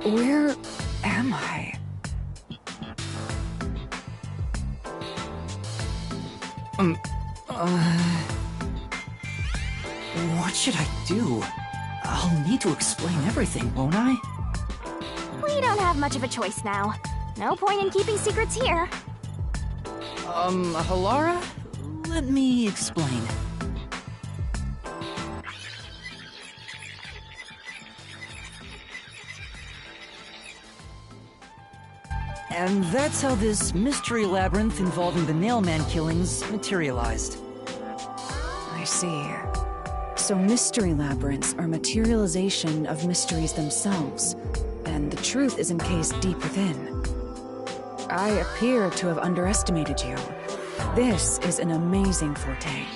Where am I? What should I do? I'll need to explain everything, won't I? We don't have much of a choice now. No point in keeping secrets here. Halara? Let me explain. And that's how this mystery labyrinth involving the Nailman killings materialized. I see. So mystery labyrinths are materialization of mysteries themselves, and the truth is encased deep within. I appear to have underestimated you. This is an amazing forte.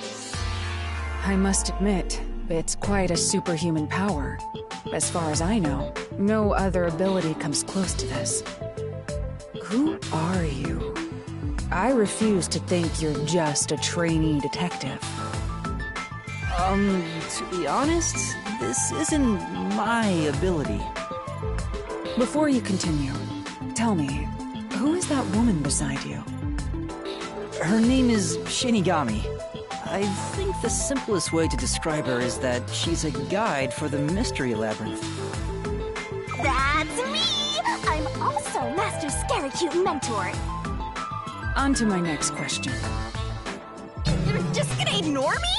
I must admit, it's quite a superhuman power. As far as I know, no other ability comes close to this. Who are you? I refuse to think you're just a trainee detective. To be honest, this isn't my ability. Before you continue, tell me, who is that woman beside you? Her name is Shinigami. I think the simplest way to describe her is that she's a guide for the Mystery Labyrinth. That's me! I'm also Master Scaracute Mentor. On to my next question. You're just gonna ignore me?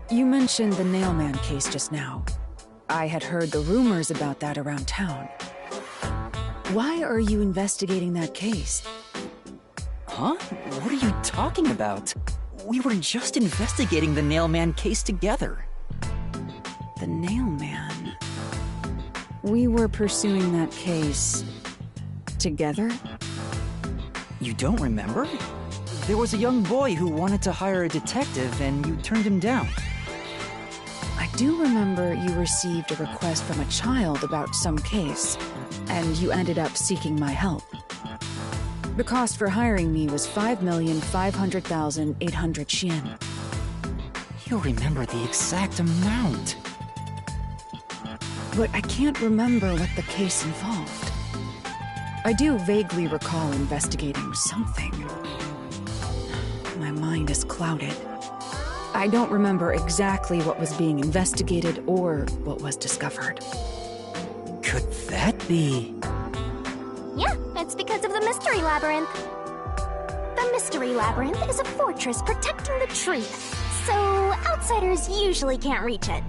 You mentioned the Nailman case just now. I had heard the rumors about that around town. Why are you investigating that case? Huh? What are you talking about? We were just investigating the Nailman case together. The Nailman? We were pursuing that case... together? You don't remember? There was a young boy who wanted to hire a detective and you turned him down. I do remember you received a request from a child about some case, and you ended up seeking my help. The cost for hiring me was 5,500,800 yen. You remember the exact amount. But I can't remember what the case involved. I do vaguely recall investigating something. My mind is clouded. I don't remember exactly what was being investigated or what was discovered. Could that be... Yeah, it's because of the Mystery Labyrinth. The Mystery Labyrinth is a fortress protecting the truth, so outsiders usually can't reach it.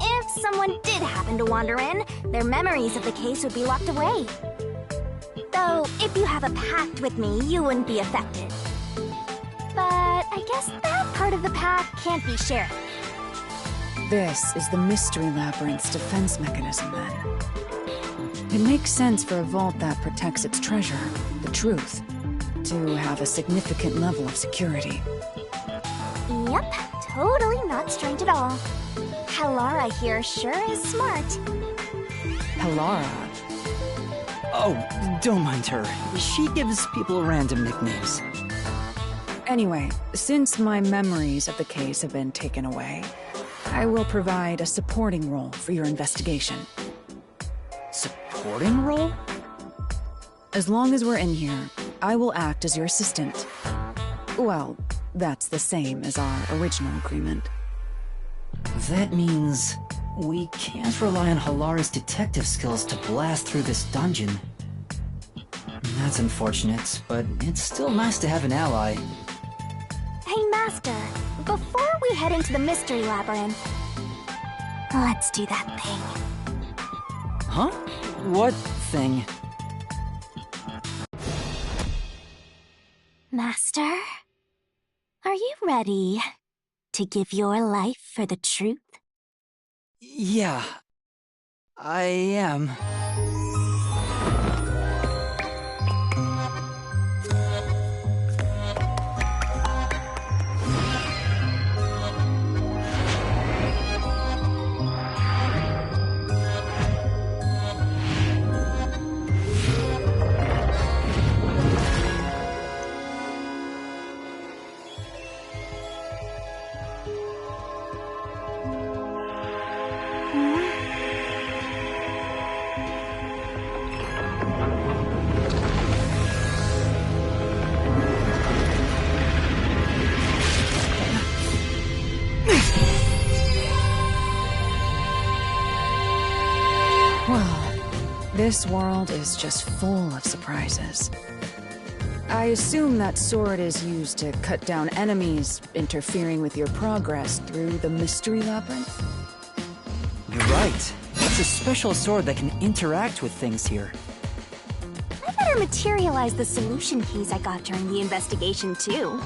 If someone did happen to wander in, their memories of the case would be locked away. Though, if you have a pact with me, you wouldn't be affected. But I guess that part of the pact can't be shared. This is the Mystery Labyrinth's defense mechanism, then. It makes sense for a vault that protects its treasure, the truth, to have a significant level of security. Yep, totally not strange at all. Halara here sure is smart. Halara. Oh, don't mind her. She gives people random nicknames. Anyway, since my memories of the case have been taken away, I will provide a supporting role for your investigation. Supporting role? As long as we're in here, I will act as your assistant. Well, that's the same as our original agreement. That means we can't rely on Halara's detective skills to blast through this dungeon. That's unfortunate, but it's still nice to have an ally. Hey, Master, before we head into the Mystery Labyrinth, let's do that thing. Huh? What thing? Master, are you ready to give your life for the truth? Yeah, I am. This world is just full of surprises. I assume that sword is used to cut down enemies interfering with your progress through the Mystery Labyrinth? You're right. It's a special sword that can interact with things here. I better materialize the solution keys I got during the investigation, too.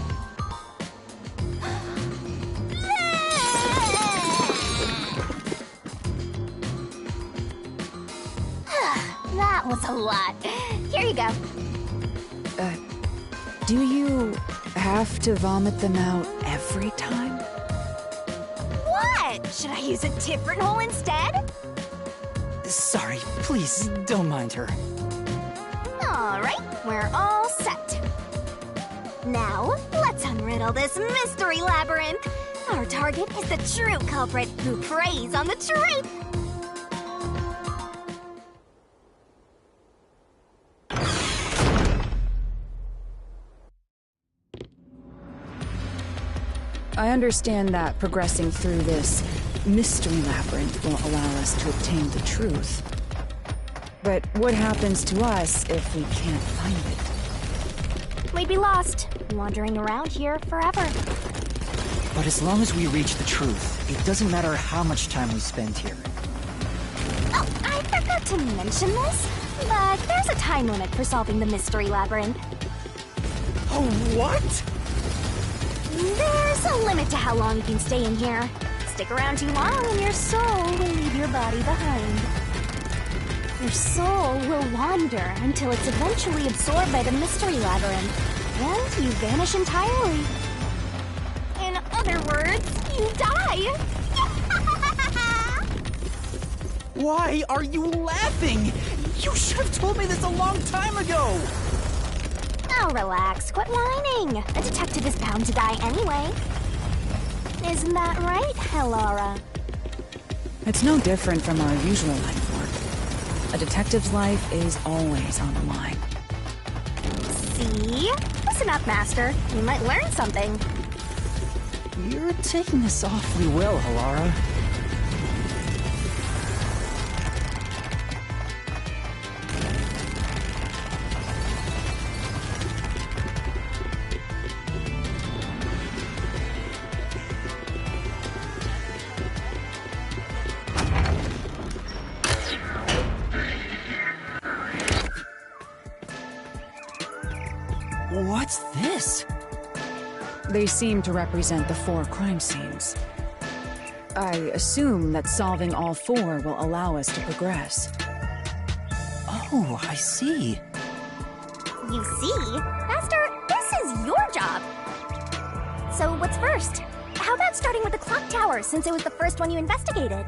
That was a lot. Here you go. Do you have to vomit them out every time? What? Should I use a different hole instead? Sorry, please, don't mind her. Alright, we're all set. Now, let's unriddle this mystery labyrinth. Our target is the true culprit who preys on the truth. I understand that progressing through this mystery labyrinth will allow us to obtain the truth. But what happens to us if we can't find it? We'd be lost, wandering around here forever. But as long as we reach the truth, it doesn't matter how much time we spend here. Oh, I forgot to mention this, but there's a time limit for solving the mystery labyrinth. Oh, what? There's a limit to how long you can stay in here. Stick around too long and your soul will leave your body behind. Your soul will wander until it's eventually absorbed by the mystery labyrinth, and you vanish entirely. In other words, you die. Why are you laughing? You should have told me this a long time ago! Oh, relax. Quit whining. A detective is bound to die anyway. Isn't that right, Hallara? It's no different from our usual line of work. A detective's life is always on the line. See? Listen up, Master. You might learn something. You're taking this awfully well, Hallara. What's this? They seem to represent the 4 crime scenes. I assume that solving all 4 will allow us to progress. Oh, I see. You see? Master, this is your job. So what's first? How about starting with the clock tower, since it was the first one you investigated?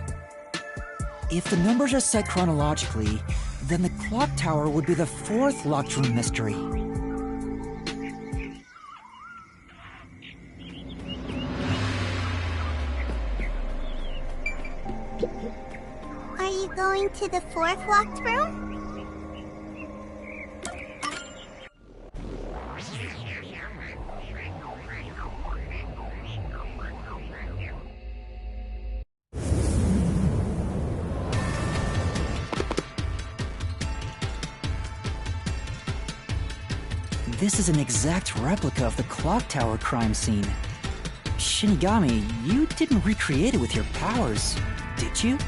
If the numbers are set chronologically, then the clock tower would be the 4th locked room mystery. Are you going to the 4th locked room? This is an exact replica of the clock tower crime scene. Shinigami, you didn't recreate it with your powers, did you?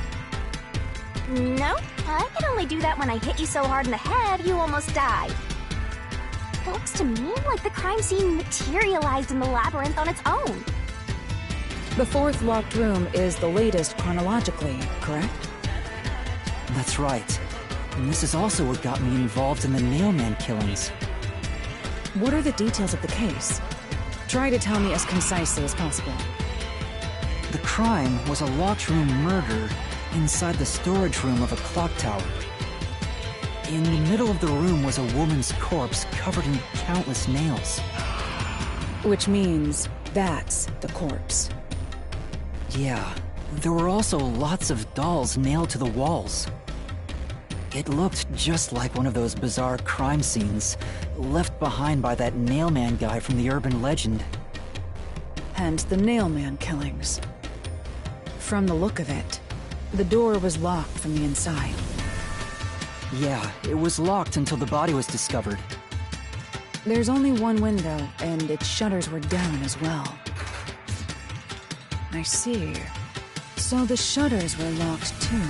No, I can only do that when I hit you so hard in the head you almost died. It looks to me like the crime scene materialized in the labyrinth on its own. The 4th locked room is the latest chronologically, correct? That's right. And this is also what got me involved in the Nailman killings. What are the details of the case? Try to tell me as concisely as possible. The crime was a locked room murder inside the storage room of a clock tower. In the middle of the room was a woman's corpse covered in countless nails. Which means that's the corpse. Yeah, there were also lots of dolls nailed to the walls. It looked just like one of those bizarre crime scenes left behind by that Nailman guy from the urban legend. And the Nailman killings. From the look of it, the door was locked from the inside. Yeah, it was locked until the body was discovered. There's only one window, and its shutters were down as well. I see. So the shutters were locked too.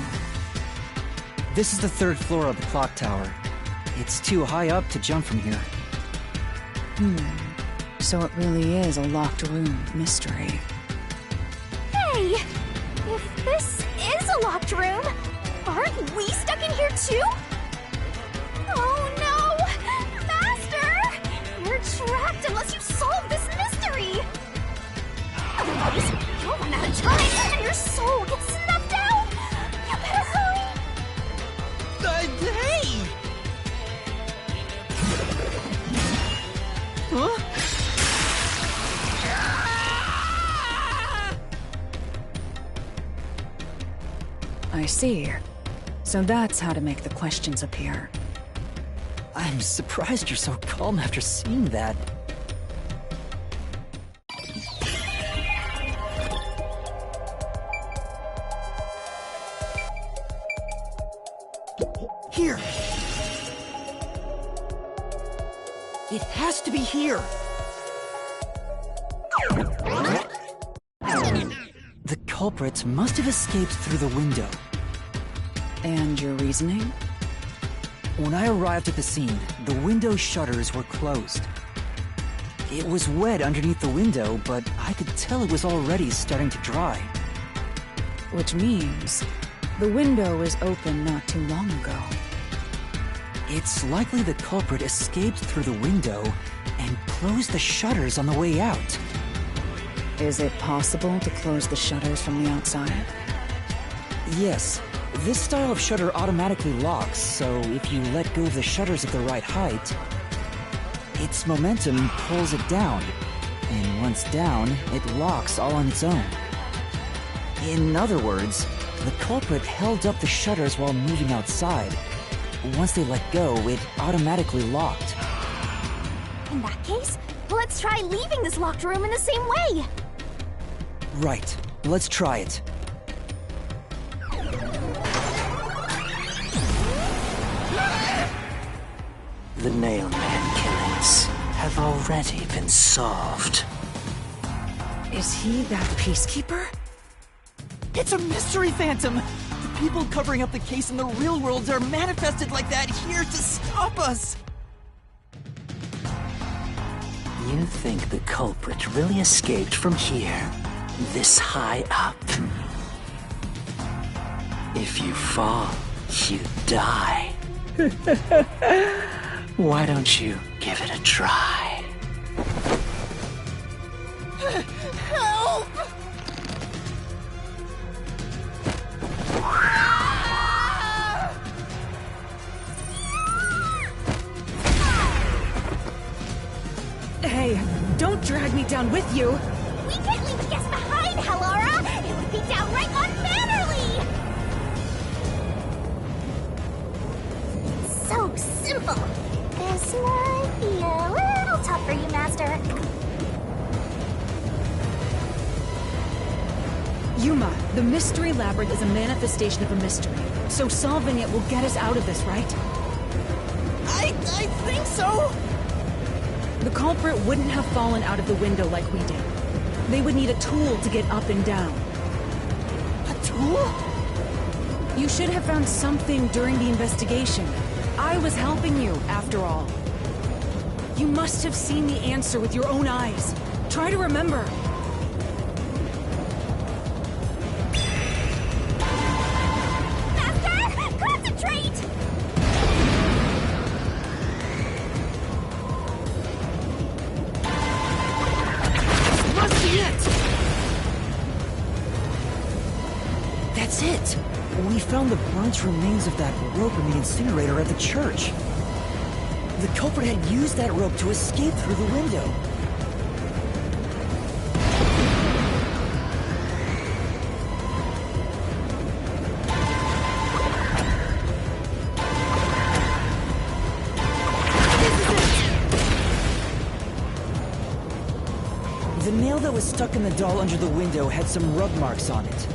This is the 3rd floor of the clock tower. It's too high up to jump from here. So it really is a locked room mystery. Hey! If this is a locked room, aren't we stuck in here too? Oh no! Master! You're trapped unless you solve this mystery! Otherwise, you'll run out of time and your soul gets snuffed out! You better hurry! Hey! Huh? I see. So that's how to make the questions appear. I'm surprised you're so calm after seeing that. Here! It has to be here! The culprit must have escaped through the window. And your reasoning? When I arrived at the scene, the window shutters were closed. It was wet underneath the window, but I could tell it was already starting to dry. Which means the window was open not too long ago. It's likely the culprit escaped through the window and closed the shutters on the way out. Is it possible to close the shutters from the outside? Yes, this style of shutter automatically locks, so if you let go of the shutters at the right height, its momentum pulls it down, and once down, it locks all on its own. In other words, the culprit held up the shutters while moving outside. Once they let go, it automatically locked. In that case, let's try leaving this locked room in the same way! Right, let's try it. The Nailman killings have already been solved. Is he that peacekeeper? It's a mystery phantom! The people covering up the case in the real world are manifested like that here to stop us! You think the culprit really escaped from here, this high up? If you fall, you die. Why don't you give it a try? Help! Hey, don't drag me down with you! We can't leave the guests behind, Hallara! It would be downright unmannerly! So simple. This might be a little tough for you, Master. Yuma, the Mystery Labyrinth is a manifestation of a mystery, so solving it will get us out of this, right? I think so! The culprit wouldn't have fallen out of the window like we did. They would need a tool to get up and down. A tool? You should have found something during the investigation. I was helping you, after all. You must have seen the answer with your own eyes. Try to remember. Master! Concentrate! Must be it! That's it! We found the burnt remains of that rope in the incinerator at the church. The culprit had used that rope to escape through the window. The nail that was stuck in the doll under the window had some rub marks on it.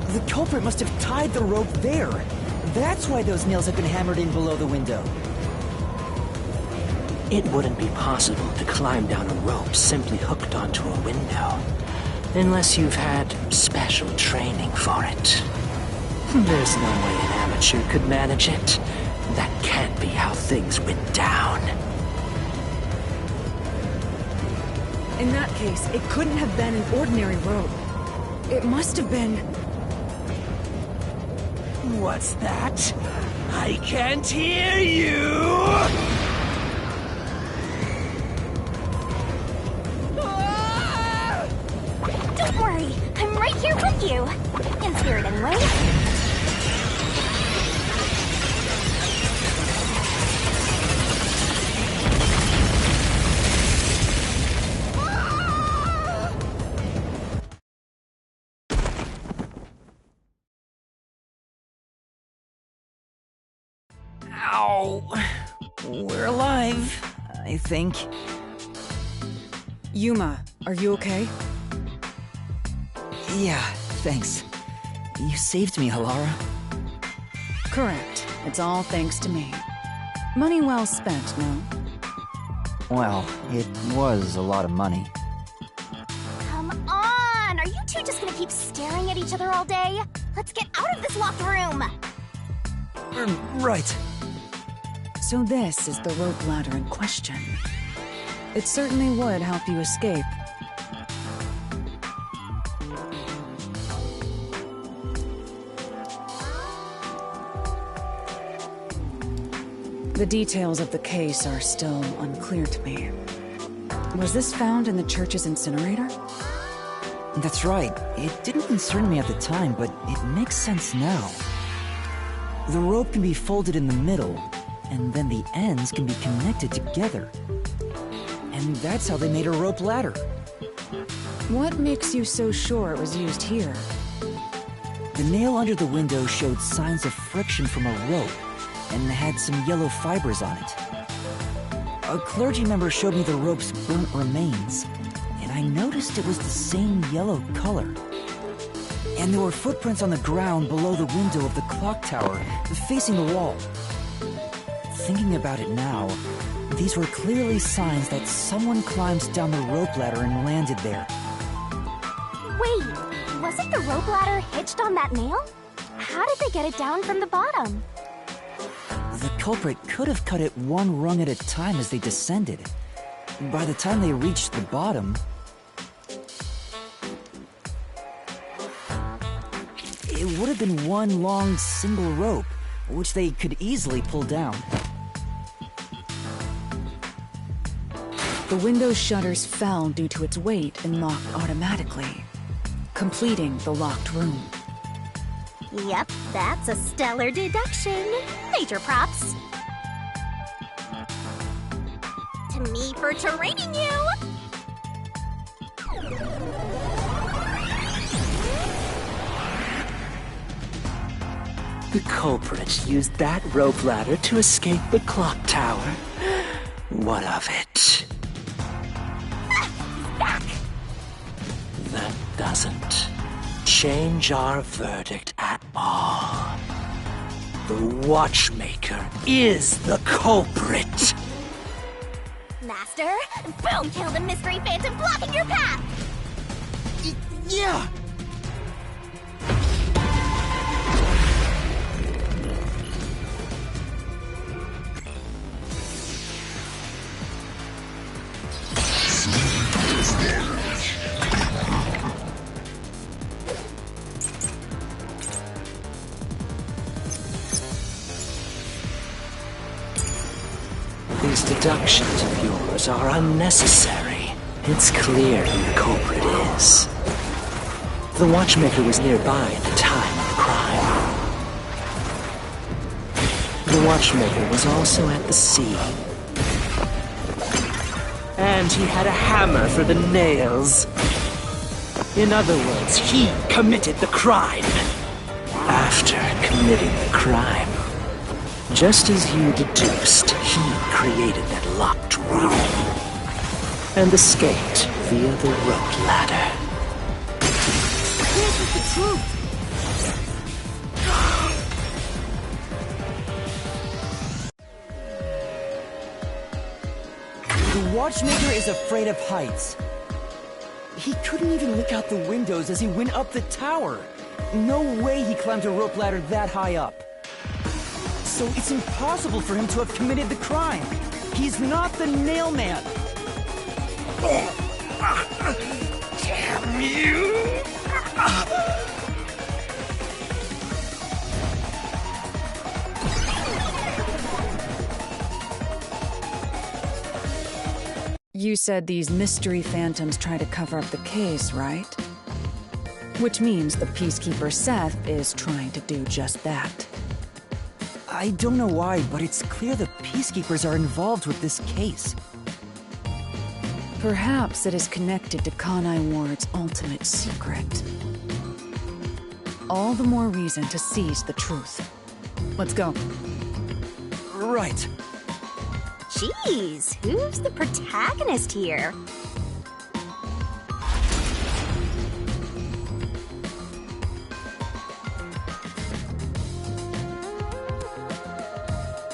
The culprit must have tied the rope there. That's why those nails have been hammered in below the window. It wouldn't be possible to climb down a rope simply hooked onto a window, unless you've had special training for it. There's no way an amateur could manage it. That can't be how things went down. In that case, it couldn't have been an ordinary rope. It must have been... What's that? I can't hear you! Don't worry, I'm right here with you. In spirit, anyway. Ow! We're alive, I think. Yuma, are you okay? Yeah, thanks. You saved me, Halara. Correct. It's all thanks to me. Money well spent, no? Well, it was a lot of money. Come on! Are you two just gonna keep staring at each other all day? Let's get out of this locked room! Right. So this is the rope ladder in question. It certainly would help you escape. The details of the case are still unclear to me. Was this found in the church's incinerator? That's right. It didn't concern me at the time, but it makes sense now. The rope can be folded in the middle, and then the ends can be connected together. And that's how they made a rope ladder. What makes you so sure it was used here? The nail under the window showed signs of friction from a rope, and had some yellow fibers on it. A clergy member showed me the rope's burnt remains, and I noticed it was the same yellow color. And there were footprints on the ground below the window of the clock tower, facing the wall. Thinking about it now, these were clearly signs that someone climbed down the rope ladder and landed there. Wait, wasn't the rope ladder hitched on that nail? How did they get it down from the bottom? The culprit could have cut it one rung at a time as they descended. By the time they reached the bottom... it would have been one long single rope, which they could easily pull down. The window's shutters fell due to its weight and locked automatically, completing the locked room. Yep, that's a stellar deduction. Major props. To me for training you! The culprit used that rope ladder to escape the clock tower. What of it? Back! That doesn't change our verdict at all. The Watchmaker is the culprit! Master, boom kill the mystery phantom blocking your path! Yeah! These deductions of yours are unnecessary. It's clear who the culprit is. The Watchmaker was nearby at the time of the crime. The Watchmaker was also at the scene. And he had a hammer for the nails. In other words, he committed the crime. After committing the crime, just as you deduced, he created that locked room and escaped via the rope ladder. This is the truth! The watchmaker is afraid of heights. He couldn't even look out the windows as he went up the tower. No way he climbed a rope ladder that high up. So it's impossible for him to have committed the crime. He's not the nail man. Damn you! You said these mystery phantoms try to cover up the case, right? Which means the Peacekeeper Seth is trying to do just that. I don't know why, but it's clear the Peacekeepers are involved with this case. Perhaps it is connected to Kanai Ward's ultimate secret. All the more reason to seize the truth. Let's go. Right. Jeez, who's the protagonist here?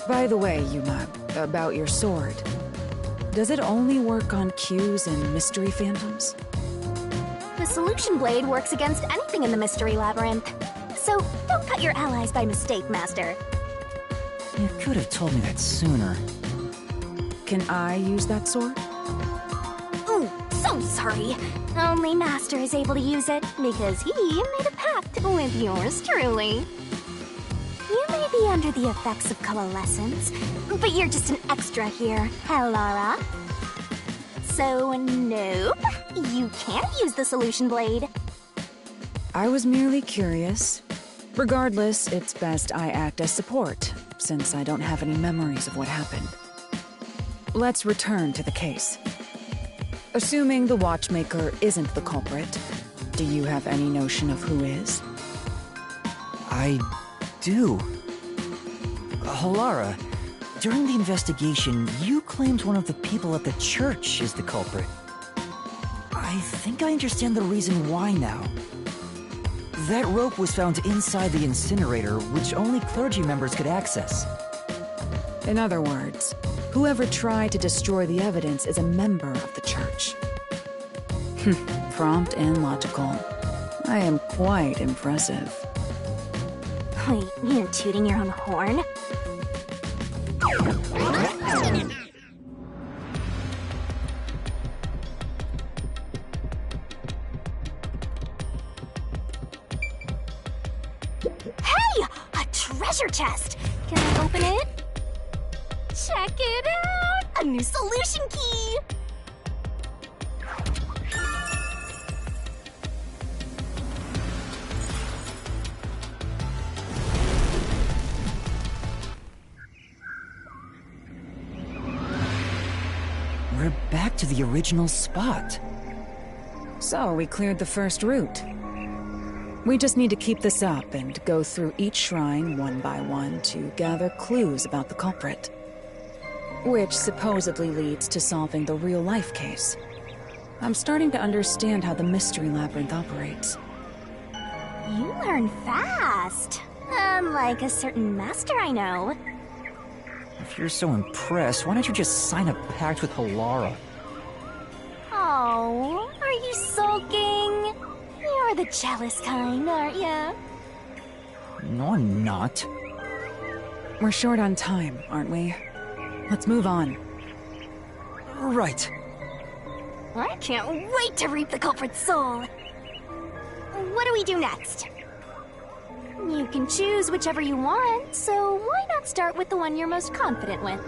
By the way, Yuma, about your sword. Does it only work on cues and mystery phantoms? The solution blade works against anything in the Mystery Labyrinth. So don't cut your allies by mistake, Master. You could have told me that sooner. Can I use that sword? Ooh, so sorry. Only Master is able to use it because he made a pact with yours truly. You may be under the effects of coalescence, but you're just an extra here, Halara. So, nope, you can't use the solution blade. I was merely curious. Regardless, it's best I act as support, since I don't have any memories of what happened. Let's return to the case. Assuming the watchmaker isn't the culprit, do you have any notion of who is? I do. Halara, during the investigation, you claimed one of the people at the church is the culprit. I think I understand the reason why now. That rope was found inside the incinerator, which only clergy members could access. In other words, whoever tried to destroy the evidence is a member of the church. Prompt and logical. I am quite impressive. Wait, you're tooting your own horn? Hey! A treasure chest! Can I open it? Check it out! A new solution key! We're back to the original spot. So, we cleared the first route. We just need to keep this up and go through each shrine one by one to gather clues about the culprit. Which supposedly leads to solving the real-life case. I'm starting to understand how the Mystery Labyrinth operates. You learn fast. Unlike a certain master I know. If you're so impressed, why don't you just sign a pact with Halara? Oh, are you sulking? You're the jealous kind, aren't ya? No, I'm not. We're short on time, aren't we? Let's move on. Right. I can't wait to reap the culprit's soul. What do we do next? You can choose whichever you want, so why not start with the one you're most confident with?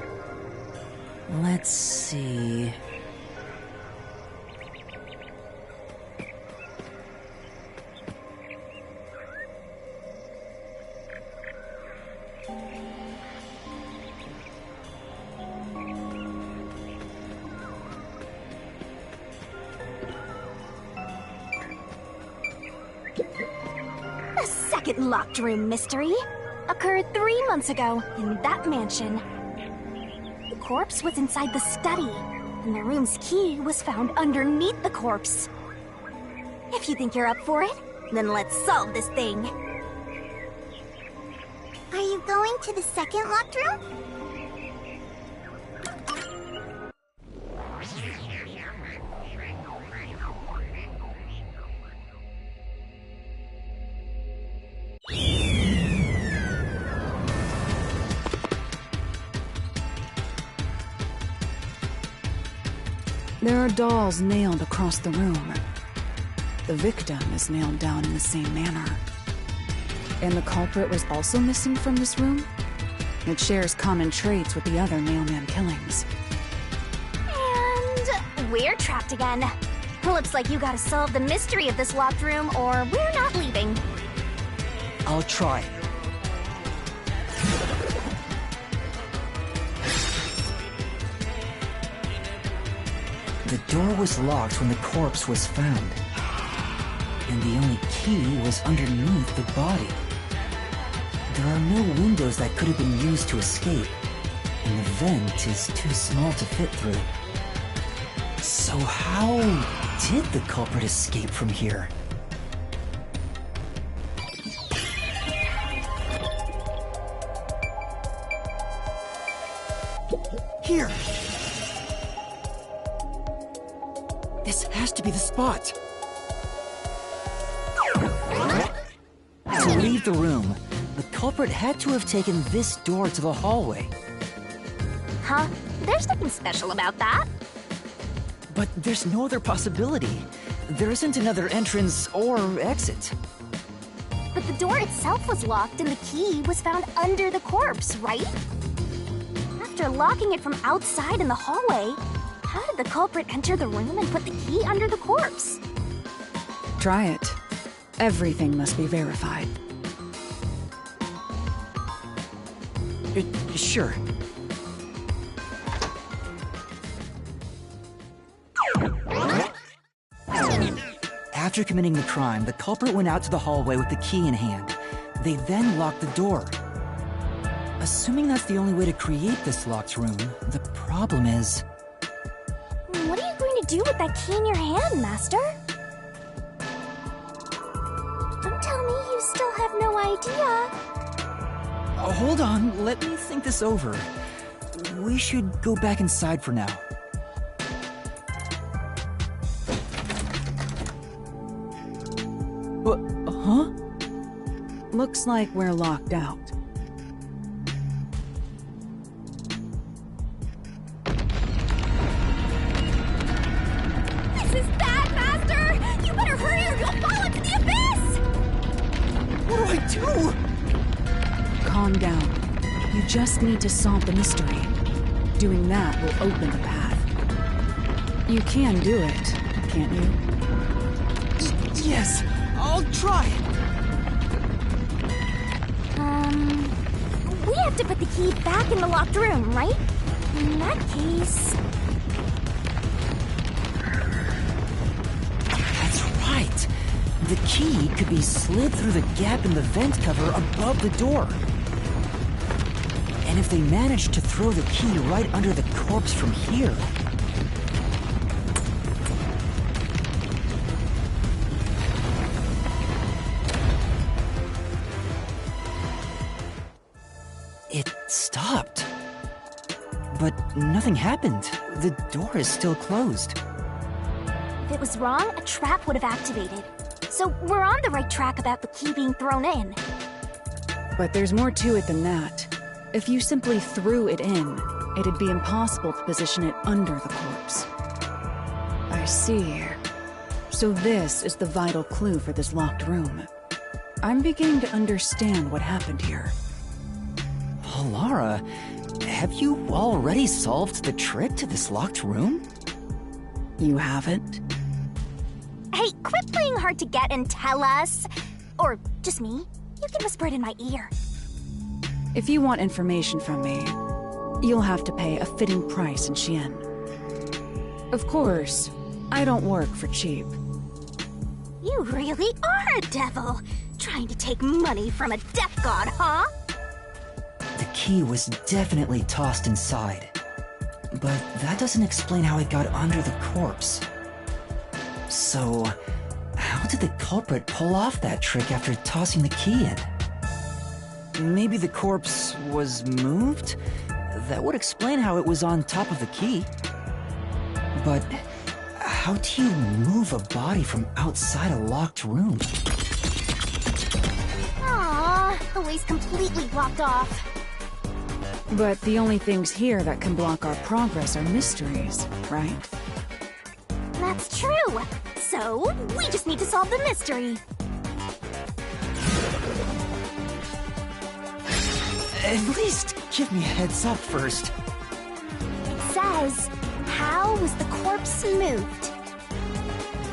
Let's see... The second locked room mystery occurred 3 months ago in that mansion. The corpse was inside the study, and the room's key was found underneath the corpse. If you think you're up for it, then let's solve this thing. Are you going to the second locked room? There are dolls nailed across the room. The victim is nailed down in the same manner. And the culprit was also missing from this room? It shares common traits with the other mailman killings. And we're trapped again. Looks like you gotta solve the mystery of this locked room, or we're not leaving. I'll try. The door was locked when the corpse was found. And the only key was underneath the body. There are no windows that could have been used to escape, and the vent is too small to fit through. So how did the culprit escape from here? Here! This has to be the spot! To leave the room, the culprit had to have taken this door to the hallway. Huh? There's nothing special about that. But there's no other possibility. There isn't another entrance or exit. But the door itself was locked and the key was found under the corpse, right? After locking it from outside in the hallway, how did the culprit enter the room and put the key under the corpse? Try it. Everything must be verified. Sure. After committing the crime, the culprit went out to the hallway with the key in hand. They then locked the door. Assuming that's the only way to create this locked room, the problem is... What are you going to do with that key in your hand, Master? Don't tell me you still have no idea. Hold on, let me think this over. We should go back inside for now. Huh? Looks like we're locked out. This is bad, Master! You better hurry or you'll fall into the abyss! What do I do? Calm down. You just need to solve the mystery. Doing that will open the path. You can do it, can't you? Yes, I'll try. We have to put the key back in the locked room, right? In that case... That's right. The key could be slid through the gap in the vent cover above the door. And if they managed to throw the key right under the corpse from here... It stopped. But nothing happened. The door is still closed. If it was wrong, a trap would have activated. So we're on the right track about the key being thrown in. But there's more to it than that. If you simply threw it in, it'd be impossible to position it under the corpse. I see. So this is the vital clue for this locked room. I'm beginning to understand what happened here. Lara, have you already solved the trick to this locked room? You haven't? Hey, quit playing hard to get and tell us. Or just me. You can whisper it in my ear. If you want information from me, you'll have to pay a fitting price in Xian. Of course, I don't work for cheap. You really are a devil. Trying to take money from a death god, huh? The key was definitely tossed inside. But that doesn't explain how it got under the corpse. So, how did the culprit pull off that trick after tossing the key in? Maybe the corpse was moved? That would explain how it was on top of the key. But how do you move a body from outside a locked room? Aww, the way's completely blocked off. But the only things here that can block our progress are mysteries, right? That's true. So, we just need to solve the mystery. At least give me a heads up first. It says, how was the corpse moved?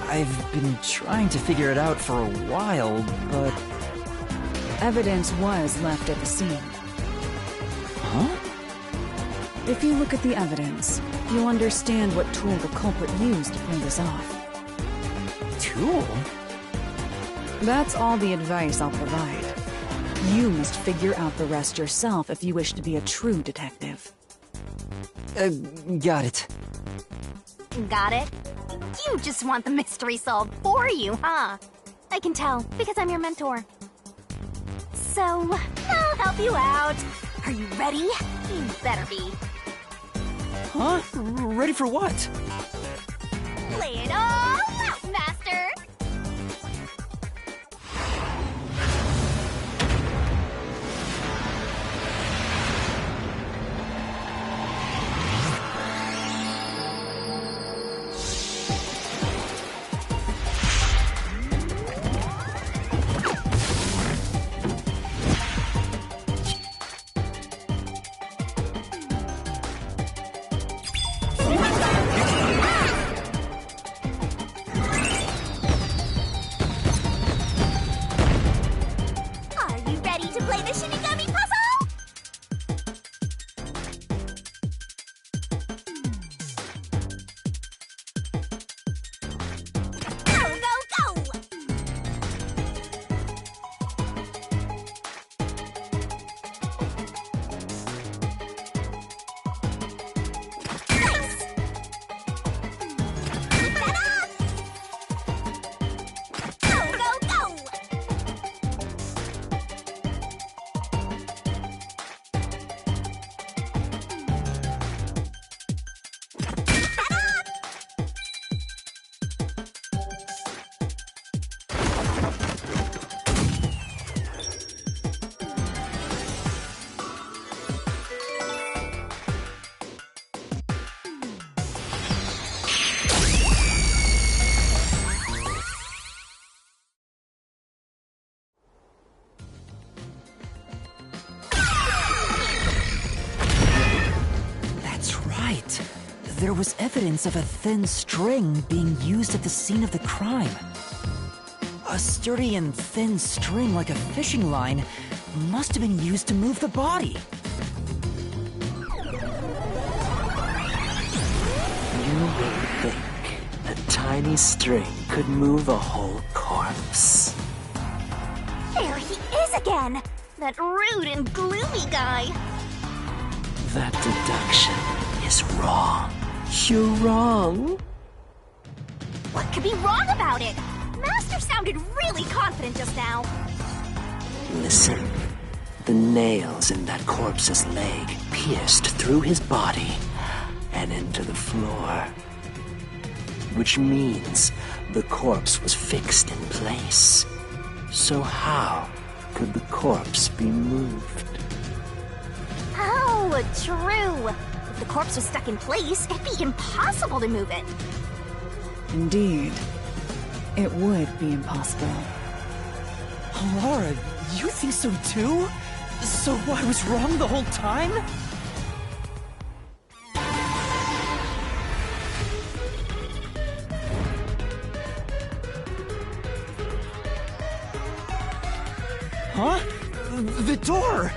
I've been trying to figure it out for a while, but... Evidence was left at the scene. Huh? If you look at the evidence, you'll understand what tool the culprit used to pull this off. Tool? That's all the advice I'll provide. You must figure out the rest yourself if you wish to be a true detective. Got it. Got it? You just want the mystery solved for you, huh? I can tell, because I'm your mentor. So, I'll help you out. Are you ready? You better be. Huh? Ready for what? Lay it all out, Master! Are you ready to play the Shinigami puzzle? Go, go, go! Nice! Keep that up! Go, go, go! That's right. There was evidence of a thin string being used at the scene of the crime. A sturdy and thin string like a fishing line must have been used to move the body. You would think a tiny string could move a whole corpse. There he is again! That rude and gloomy guy! That deduction is wrong. You're wrong. What could be wrong about it? Master sounded really confident just now. Listen. The nails in that corpse's leg pierced through his body and into the floor. Which means the corpse was fixed in place. So how could the corpse be moved? Oh, true. If the corpse was stuck in place, it'd be impossible to move it. Indeed. It would be impossible. Laura, you think so too? So I was wrong the whole time? Huh? The door!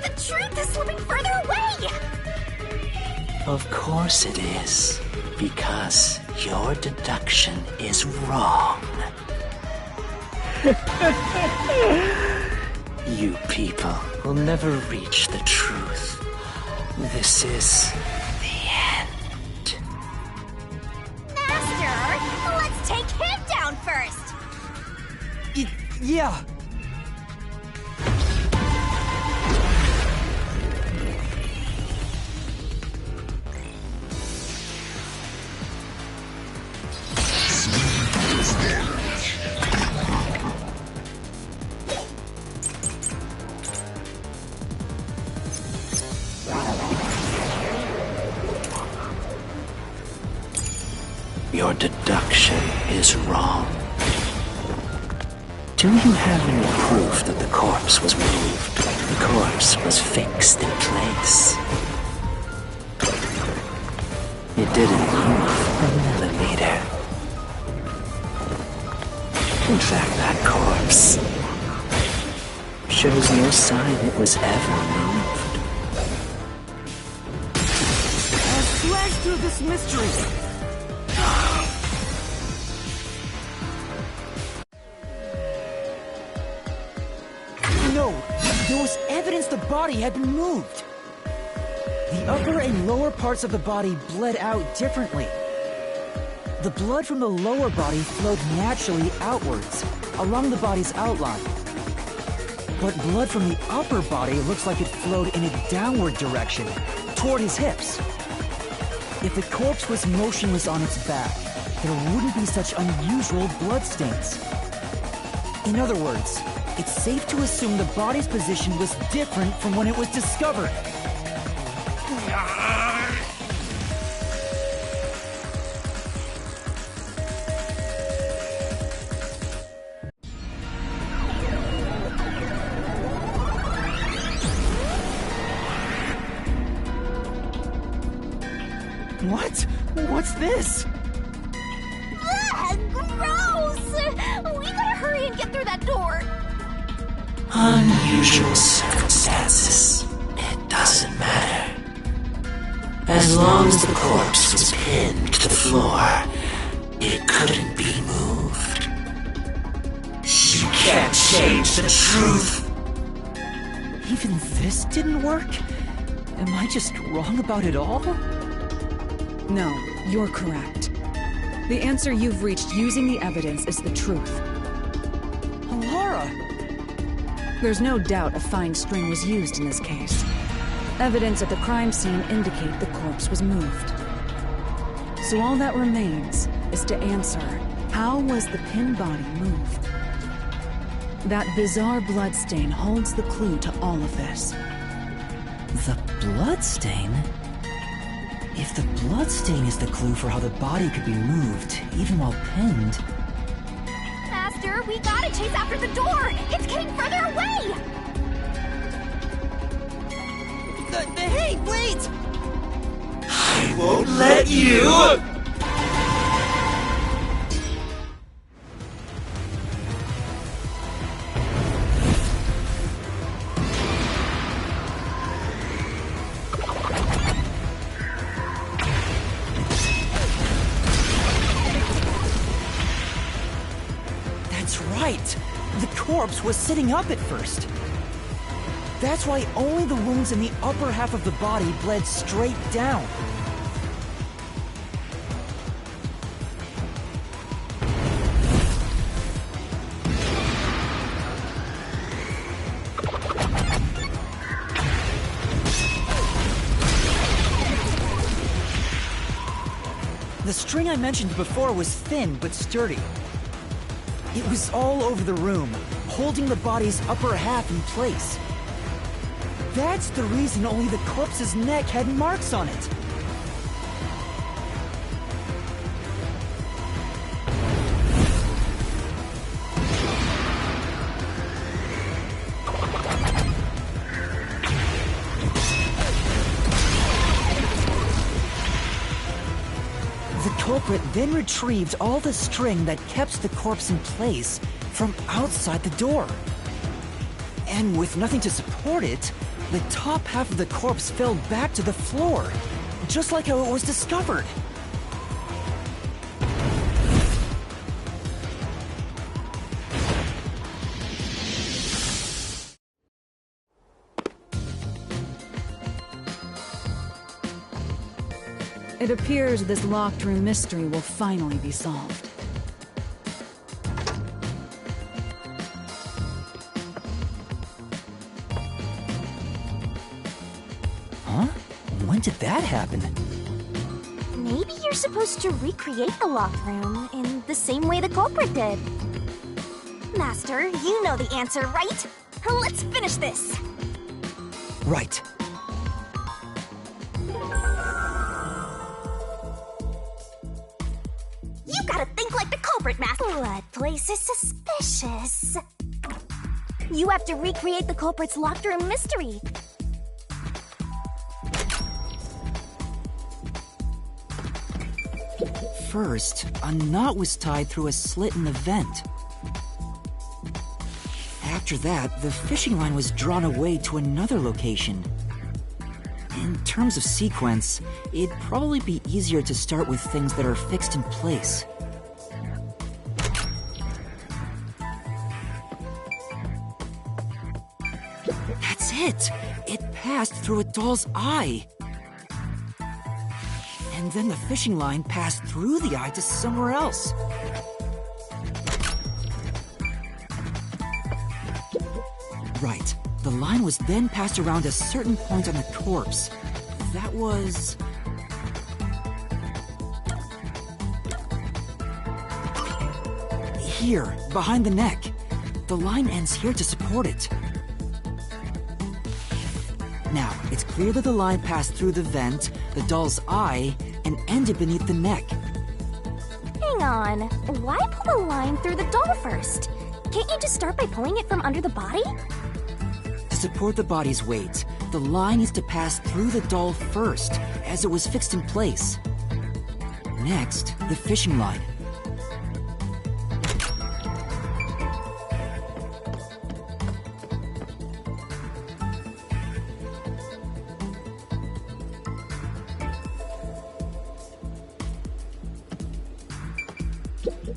The truth is slipping further away! Of course it is. Because your deduction is wrong. You people will never reach the truth. This is the end. Master, let's take him down first! Yeah. deduction is wrong. Do you have any proof that the corpse was moved? The corpse was fixed in place. It didn't move a millimeter. In fact, that corpse shows no sign it was ever moved. Slash through this mystery! No, there was evidence the body had been moved. The upper and lower parts of the body bled out differently. The blood from the lower body flowed naturally outwards, along the body's outline. But blood from the upper body looks like it flowed in a downward direction, toward his hips. If the corpse was motionless on its back, there wouldn't be such unusual bloodstains. In other words, it's safe to assume the body's position was different from when it was discovered. What? What's this? Ugh, gross! We gotta hurry and get through that door. Unusual circumstances. It doesn't matter. As long as the corpse was pinned to the floor, it couldn't be moved. You can't change the truth. Even this didn't work? Am I just wrong about it all? No, you're correct. The answer you've reached using the evidence is the truth. Alara! There's no doubt a fine string was used in this case. Evidence at the crime scene indicate the corpse was moved. So all that remains is to answer, how was the pinned body moved? That bizarre bloodstain holds the clue to all of this. The bloodstain? If the bloodstain is the clue for how the body could be moved, even while pinned... Master, we gotta chase after the door! It's getting further away! Hey, wait! I won't let you! That's right! The corpse was sitting up at first. That's why only the wounds in the upper half of the body bled straight down. The string I mentioned before was thin but sturdy. It was all over the room, holding the body's upper half in place. That's the reason only the corpse's neck had marks on it. The culprit then retrieved all the string that kept the corpse in place from outside the door. And with nothing to support it, the top half of the corpse fell back to the floor, just like how it was discovered. It appears this locked room mystery will finally be solved. Huh? When did that happen? Maybe you're supposed to recreate the locked room in the same way the culprit did. Master, you know the answer, right? Let's finish this! Right. You culprit, Master. That place is suspicious. You have to recreate the culprit's locked room mystery. First, a knot was tied through a slit in the vent. After that, the fishing line was drawn away to another location. In terms of sequence, it'd probably be easier to start with things that are fixed in place. That's it! It passed through a doll's eye! And then the fishing line passed through the eye to somewhere else. Right. The line was then passed around a certain point on the corpse. That was... here, behind the neck. The line ends here to support it. Now, it's clear that the line passed through the vent, the doll's eye, and ended beneath the neck. Hang on. Why pull the line through the doll first? Can't you just start by pulling it from under the body? To support the body's weight, the line needs to pass through the doll first, as it was fixed in place. Next, the fishing line.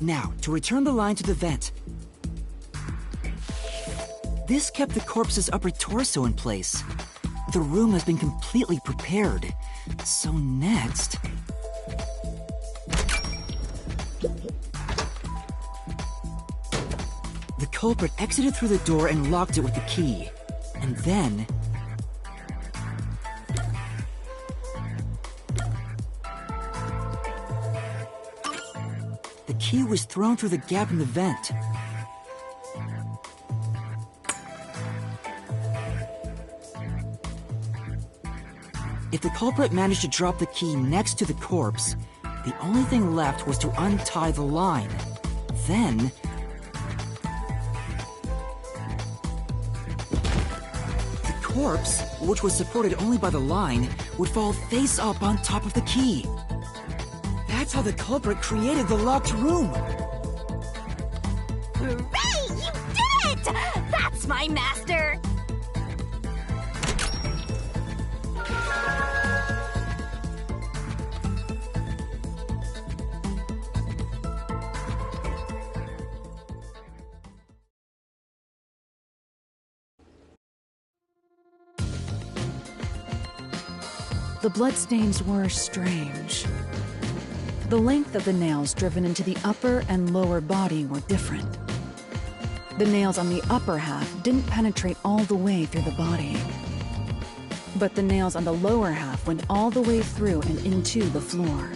Now, to return the line to the vent. This kept the corpse's upper torso in place. The room has been completely prepared. So next... the culprit exited through the door and locked it with the key. And then... the key was thrown through the gap in the vent. If the culprit managed to drop the key next to the corpse, the only thing left was to untie the line. Then... the corpse, which was supported only by the line, would fall face up on top of the key. That's how the culprit created the locked room! Hooray! You did it! That's my master! The bloodstains were strange. The length of the nails driven into the upper and lower body were different. The nails on the upper half didn't penetrate all the way through the body. But the nails on the lower half went all the way through and into the floor.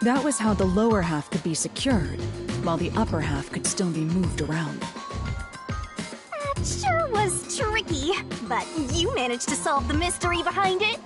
That was how the lower half could be secured, while the upper half could still be moved around. That sure was tricky, but you managed to solve the mystery behind it.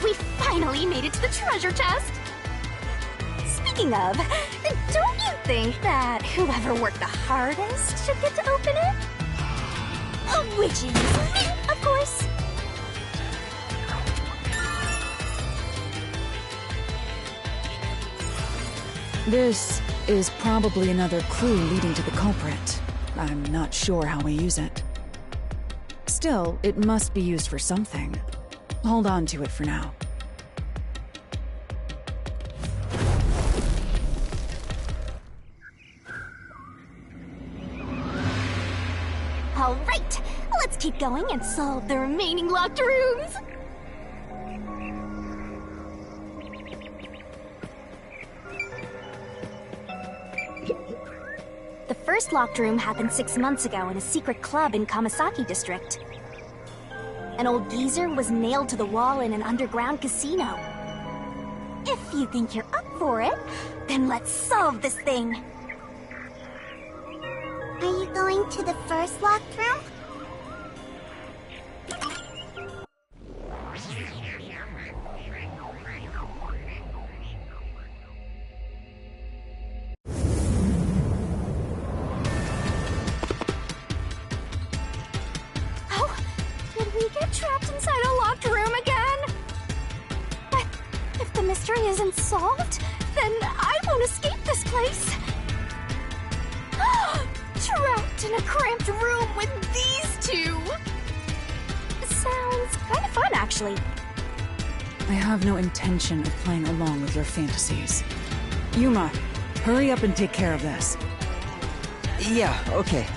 We finally made it to the treasure chest! Speaking of, don't you think that whoever worked the hardest should get to open it? Which is me, of course! This is probably another clue leading to the culprit. I'm not sure how we use it. Still, it must be used for something. Hold on to it for now. All right, let's keep going and solve the remaining locked rooms. The first locked room happened 6 months ago in a secret club in Kamasaki District. An old geezer was nailed to the wall in an underground casino. If you think you're up for it, then let's solve this thing. Are you going to the first locked room? Oh, did we get trapped inside a locked room again? But if the mystery isn't solved, then I won't escape this place. Trapped in a cramped room with these two! Sounds kind of fun, actually. I have no intention of playing along with your fantasies. Yuma, hurry up and take care of this. Yeah, okay.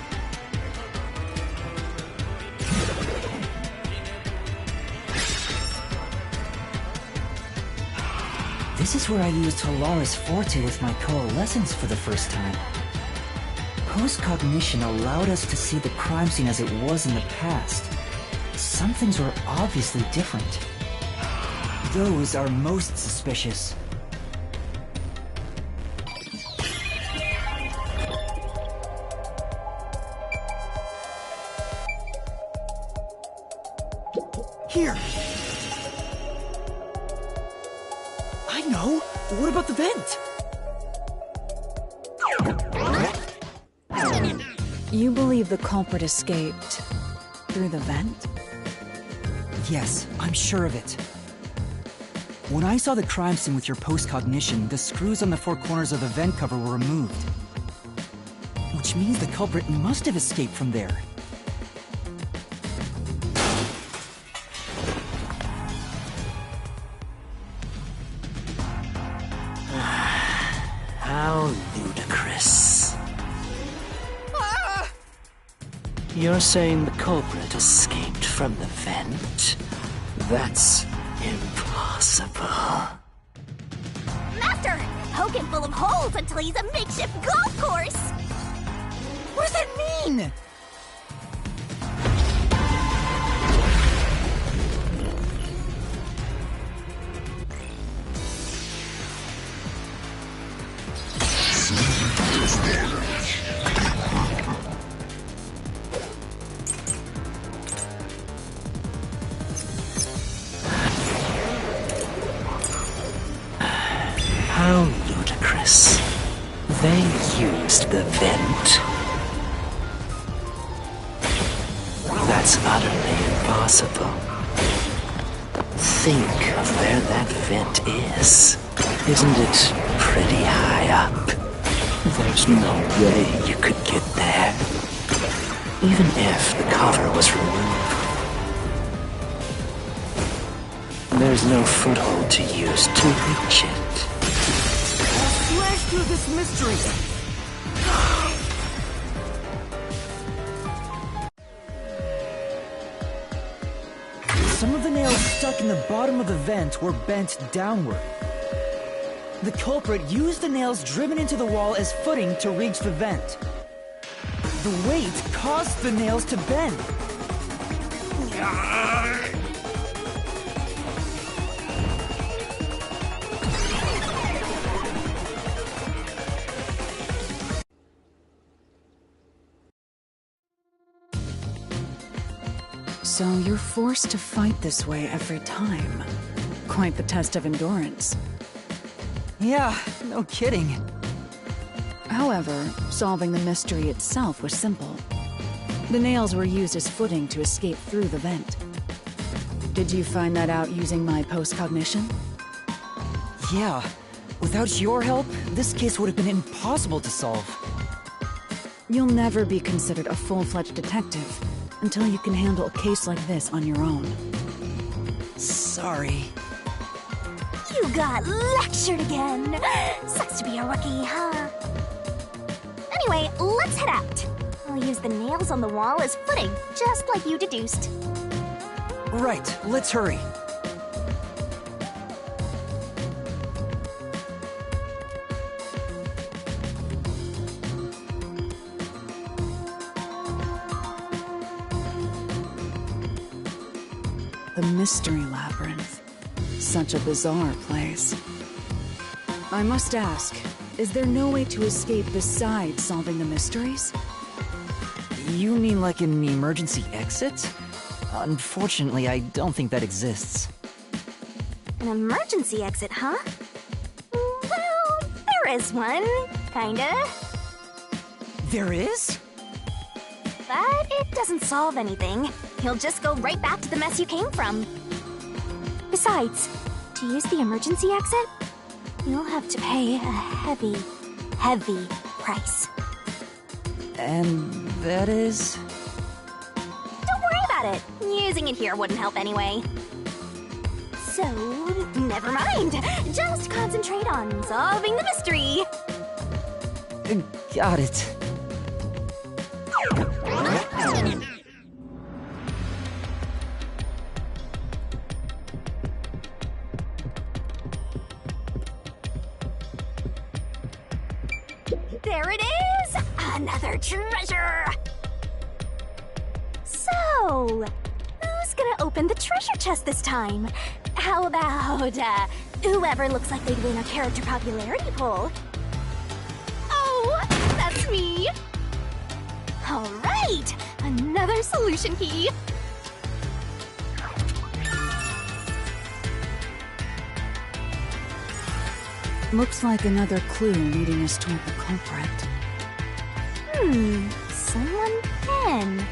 This is where I used Halara's Forte with my coalescence for the first time. Post-cognition allowed us to see the crime scene as it was in the past. Some things were obviously different. Those are most suspicious. Here! I know! What about the vent? You believe the culprit escaped through the vent? Yes, I'm sure of it. When I saw the crime scene with your post-cognition, the screws on the 4 corners of the vent cover were removed. Which means the culprit must have escaped from there. How ludicrous. You're saying the culprit escaped from the vent? That's impossible. Master! Poke him full of holes until he's a makeshift golf course! What does that mean? How ludicrous. They used the vent. That's utterly impossible. Think of where that vent is. Isn't it pretty high up? There's no way you could get there. Even if the cover was removed. There's no foothold to use to reach it. Slash through this mystery! Some of the nails stuck in the bottom of the vent were bent downward. The culprit used the nails driven into the wall as footing to reach the vent. The weight caused the nails to bend. So you're forced to fight this way every time. Quite the test of endurance. Yeah, no kidding. However, solving the mystery itself was simple. The nails were used as footing to escape through the vent. Did you find that out using my postcognition? Yeah. Without your help, this case would have been impossible to solve. You'll never be considered a full-fledged detective until you can handle a case like this on your own. Sorry. You got lectured again. Sucks to be a rookie, huh? Anyway, let's head out. I'll use the nails on the wall as footing, just like you deduced. Right, let's hurry. The Mystery Labyrinth. Such a bizarre place. I must ask, is there no way to escape besides solving the mysteries? You mean like an emergency exit? Unfortunately, I don't think that exists. An emergency exit, huh? Well, there is one. Kinda. There is? But it doesn't solve anything. You'll just go right back to the mess you came from. Besides, to use the emergency exit, you'll have to pay a heavy, heavy price. And that is? Don't worry about it. Using it here wouldn't help anyway. So, never mind. Just concentrate on solving the mystery. Got it. There it is! Another treasure! So, who's gonna open the treasure chest this time? How about, whoever looks like they'd win a character popularity poll? Oh, that's me! Alright! Another solution key! Looks like another clue leading us toward the culprit. Someone can.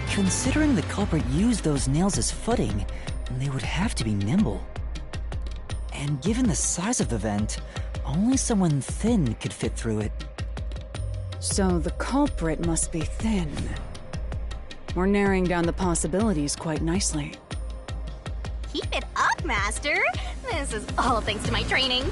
Considering the culprit used those nails as footing, they would have to be nimble. And given the size of the vent, only someone thin could fit through it. So the culprit must be thin. We're narrowing down the possibilities quite nicely. Keep it up, Master! This is all thanks to my training.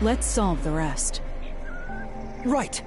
Let's solve the rest. Right!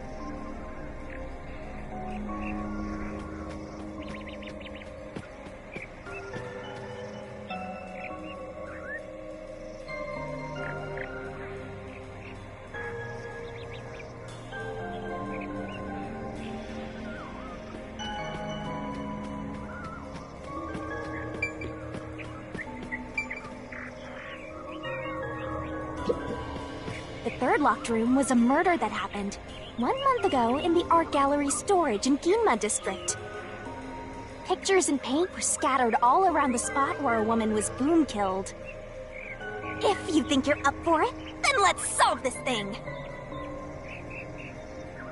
The third locked room was a murder that happened 1 month ago in the art gallery storage in Ginma district. Pictures and paint were scattered all around the spot where a woman was boom killed. If you think you're up for it, then let's solve this thing!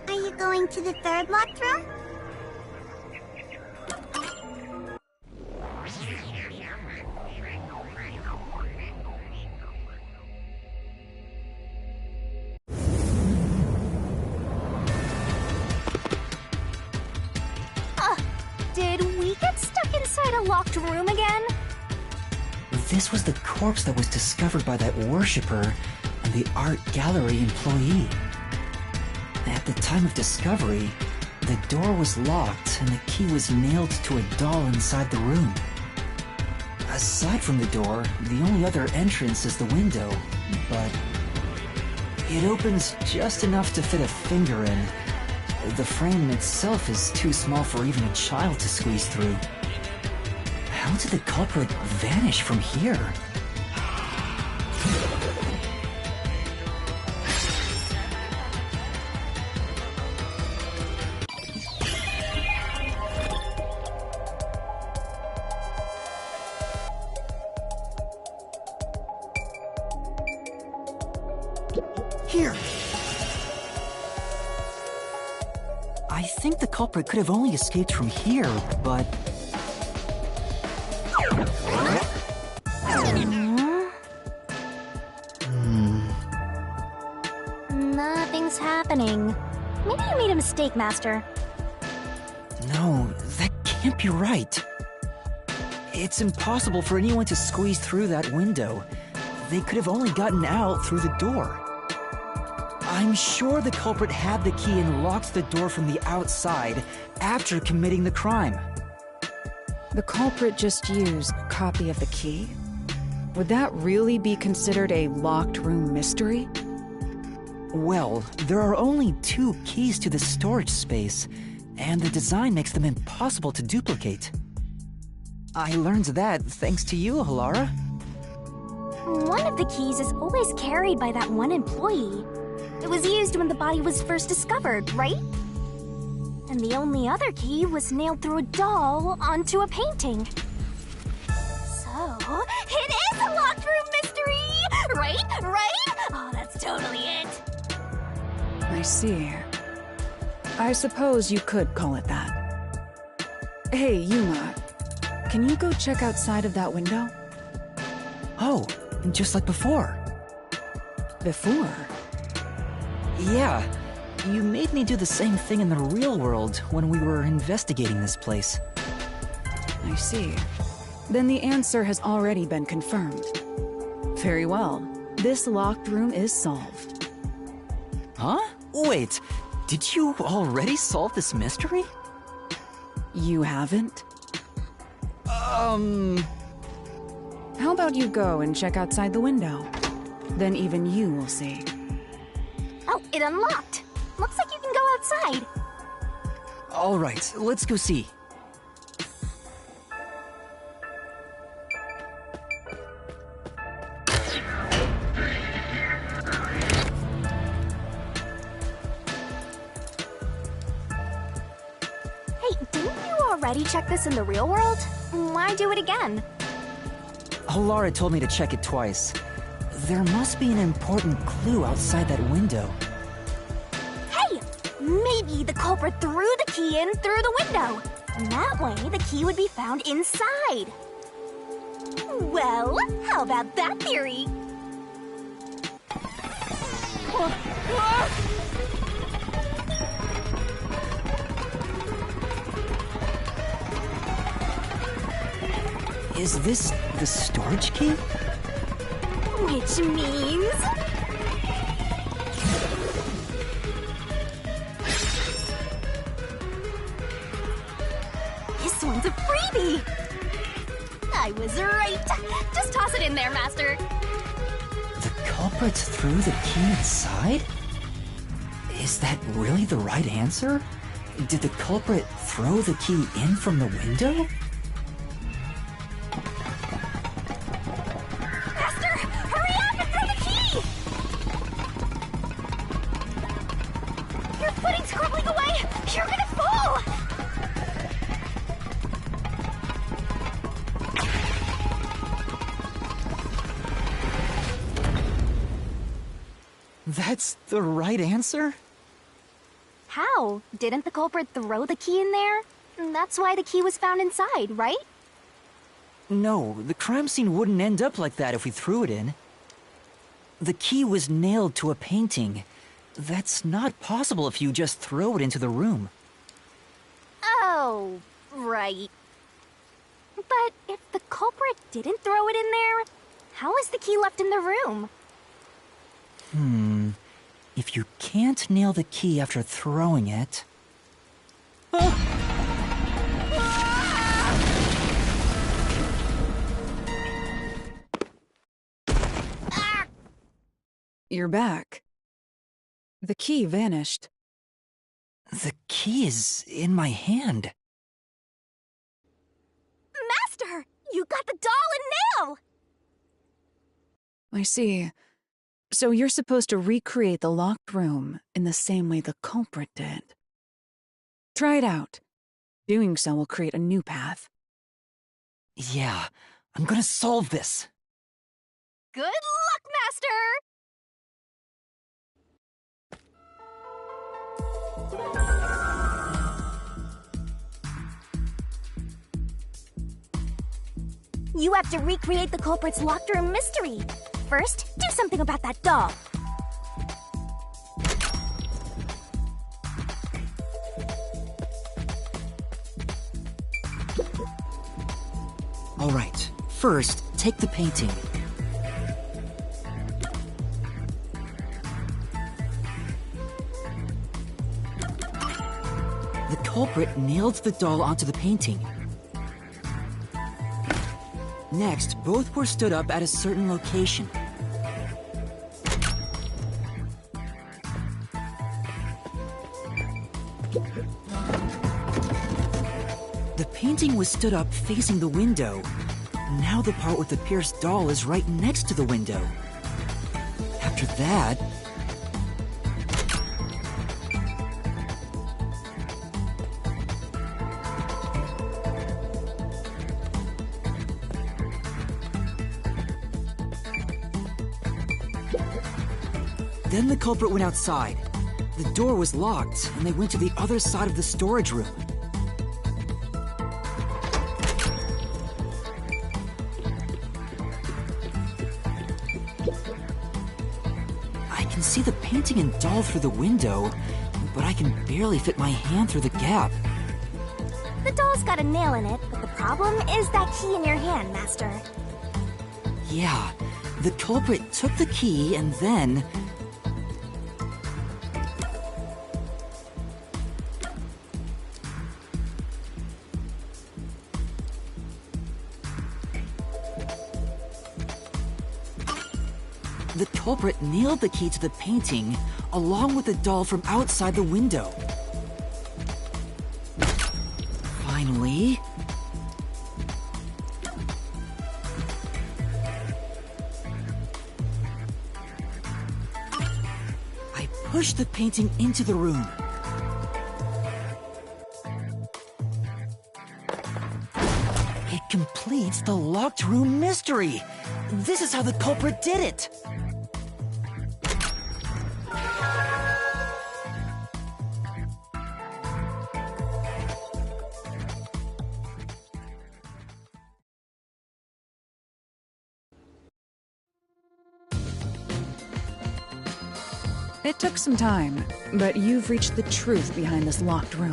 Are you going to the third locked room? Did we get stuck inside a locked room again? This was the corpse that was discovered by that worshipper and the art gallery employee. At the time of discovery, the door was locked and the key was nailed to a doll inside the room. Aside from the door, the only other entrance is the window, but it opens just enough to fit a finger in. The frame itself is too small for even a child to squeeze through. How did the culprit vanish from here? Here! I think the culprit could have only escaped from here, but... Nothing's happening. Maybe you made a mistake, Master. No, that can't be right. It's impossible for anyone to squeeze through that window. They could have only gotten out through the door. I'm sure the culprit had the key and locked the door from the outside after committing the crime. The culprit just used a copy of the key? Would that really be considered a locked room mystery? Well, there are only 2 keys to the storage space, and the design makes them impossible to duplicate. I learned that thanks to you, Halara. One of the keys is always carried by that one employee. It was used when the body was first discovered, right? And the only other key was nailed through a doll onto a painting. So, it is a locked room mystery! Right? Right? Oh, that's totally it! I see. I suppose you could call it that. Hey, Yuma, can you go check outside of that window? Oh, just like before. Before? Yeah, you made me do the same thing in the real world when we were investigating this place. I see. Then the answer has already been confirmed. Very well. This locked room is solved. Huh? Wait, did you already solve this mystery? You haven't? How about you go and check outside the window? Then even you will see. Oh, it unlocked. Looks like you can go outside. All right, let's go see. Hey, didn't you already check this in the real world? Why do it again? Halara told me to check it twice. There must be an important clue outside that window. Hey! Maybe the culprit threw the key in through the window. And that way, the key would be found inside. Well, how about that theory? Is this the storage key? Which means... this one's a freebie! I was right! Just toss it in there, Master! The culprit threw the key inside? Is that really the right answer? Did the culprit throw the key in from the window? That's the right answer? How? Didn't the culprit throw the key in there? That's why the key was found inside, right? No, the crime scene wouldn't end up like that if we threw it in. The key was nailed to a painting. That's not possible if you just throw it into the room. Oh, right. But if the culprit didn't throw it in there, how is the key left in the room? If you can't nail the key after throwing it... You're back. The key vanished. The key is in my hand. Master! You got the doll and nail! I see. So you're supposed to recreate the locked room in the same way the culprit did. Try it out. Doing so will create a new path. Yeah, I'm gonna solve this. Good luck, Master! You have to recreate the culprit's locked room mystery. First, do something about that doll. All right, first, take the painting. The culprit nailed the doll onto the painting. Next, both were stood up at a certain location. The painting was stood up facing the window. Now the part with the pierced doll is right next to the window. After that... Then the culprit went outside. The door was locked, and they went to the other side of the storage room. I can see the painting and doll through the window, but I can barely fit my hand through the gap. The doll's got a nail in it, but the problem is that key in your hand, Master. Yeah, the culprit took the key and then... The culprit nailed the key to the painting, along with the doll from outside the window. Finally... I pushed the painting into the room. It completes the locked room mystery! This is how the culprit did it! It took some time, but you've reached the truth behind this locked room.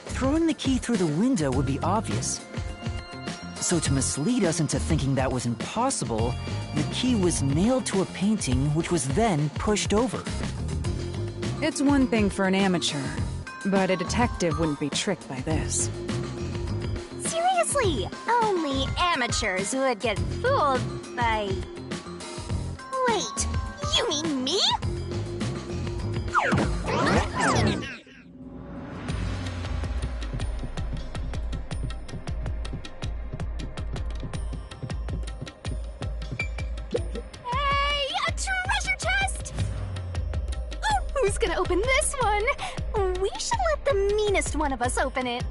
Throwing the key through the window would be obvious. So to mislead us into thinking that was impossible, the key was nailed to a painting which was then pushed over. It's one thing for an amateur, but a detective wouldn't be tricked by this. Seriously, only amateurs would get fooled by... Wait, you mean me? Who's gonna open this one? We should let the meanest one of us open it.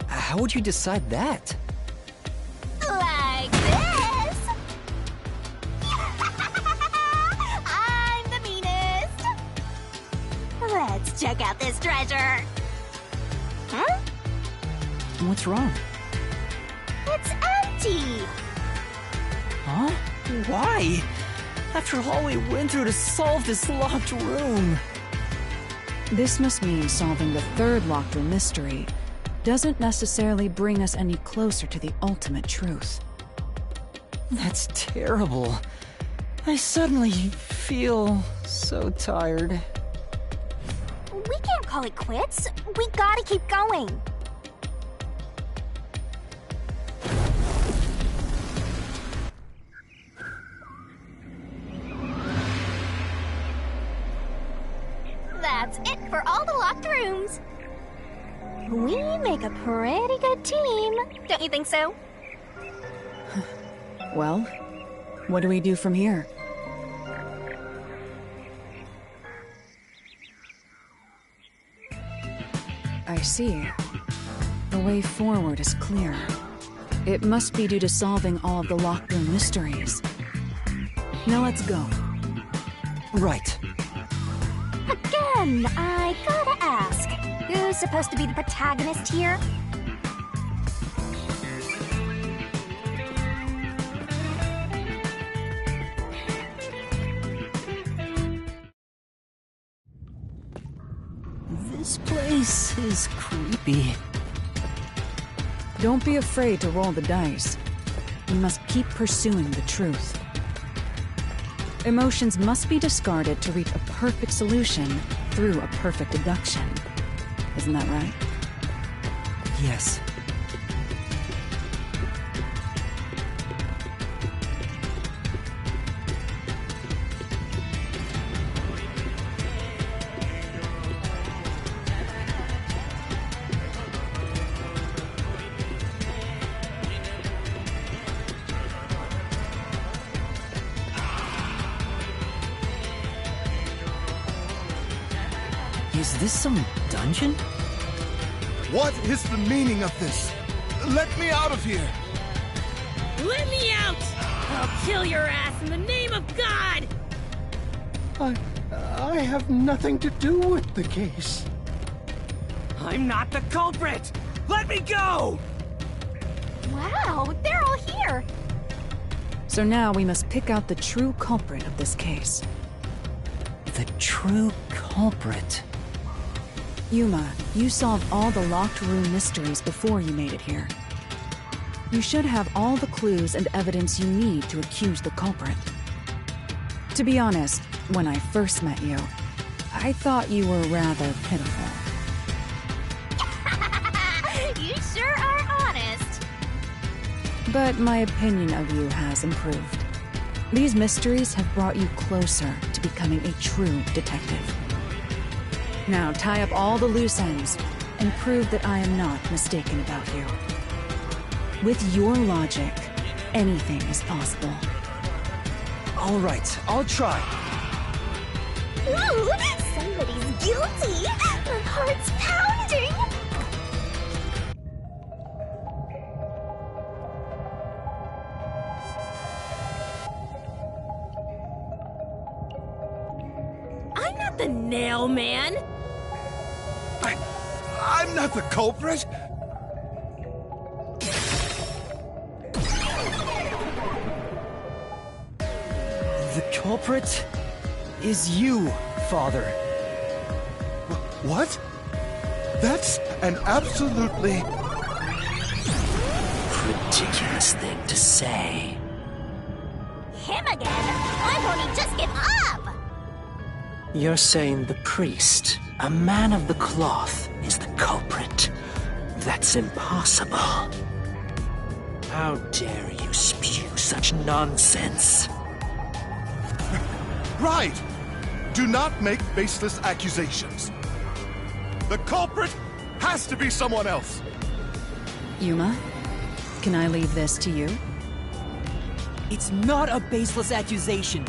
How would you decide that? Like this! I'm the meanest! Let's check out this treasure! Huh? What's wrong? It's empty! Huh? Why? After all we went through to solve this locked room. This must mean solving the third locked room mystery doesn't necessarily bring us any closer to the ultimate truth. That's terrible. I suddenly feel so tired. We can't call it quits. We gotta keep going. That's it for all the locked rooms. We make a pretty good team, don't you think so? Well, what do we do from here? I see. The way forward is clear. It must be due to solving all of the locked room mysteries. Now let's go. Right. Again, I gotta ask, who's supposed to be the protagonist here? This place is creepy. Don't be afraid to roll the dice. You must keep pursuing the truth. Emotions must be discarded to reach a perfect solution through a perfect deduction. Isn't that right? Yes. Is this some dungeon? What is the meaning of this? Let me out of here! Let me out! I'll kill your ass in the name of God! I have nothing to do with the case. I'm not the culprit! Let me go! Wow, they're all here! So now we must pick out the true culprit of this case. The true culprit. Yuma, you solved all the locked room mysteries before you made it here. You should have all the clues and evidence you need to accuse the culprit. To be honest, when I first met you, I thought you were rather pitiful. You sure are honest. But my opinion of you has improved. These mysteries have brought you closer to becoming a true detective. Now tie up all the loose ends and prove that I am not mistaken about you. With your logic, anything is possible. All right, I'll try. Ooh, somebody's guilty! My heart's pounding! I'm not the nail man! I'm not the culprit! The culprit is you, Father. What? That's an absolutely... Ridiculous thing to say. Him again? Why won't he just give up? You're saying the priest, a man of the cloth, is the culprit? That's impossible. How dare you spew such nonsense? Right! Do not make baseless accusations. The culprit has to be someone else. Yuma, can I leave this to you? It's not a baseless accusation.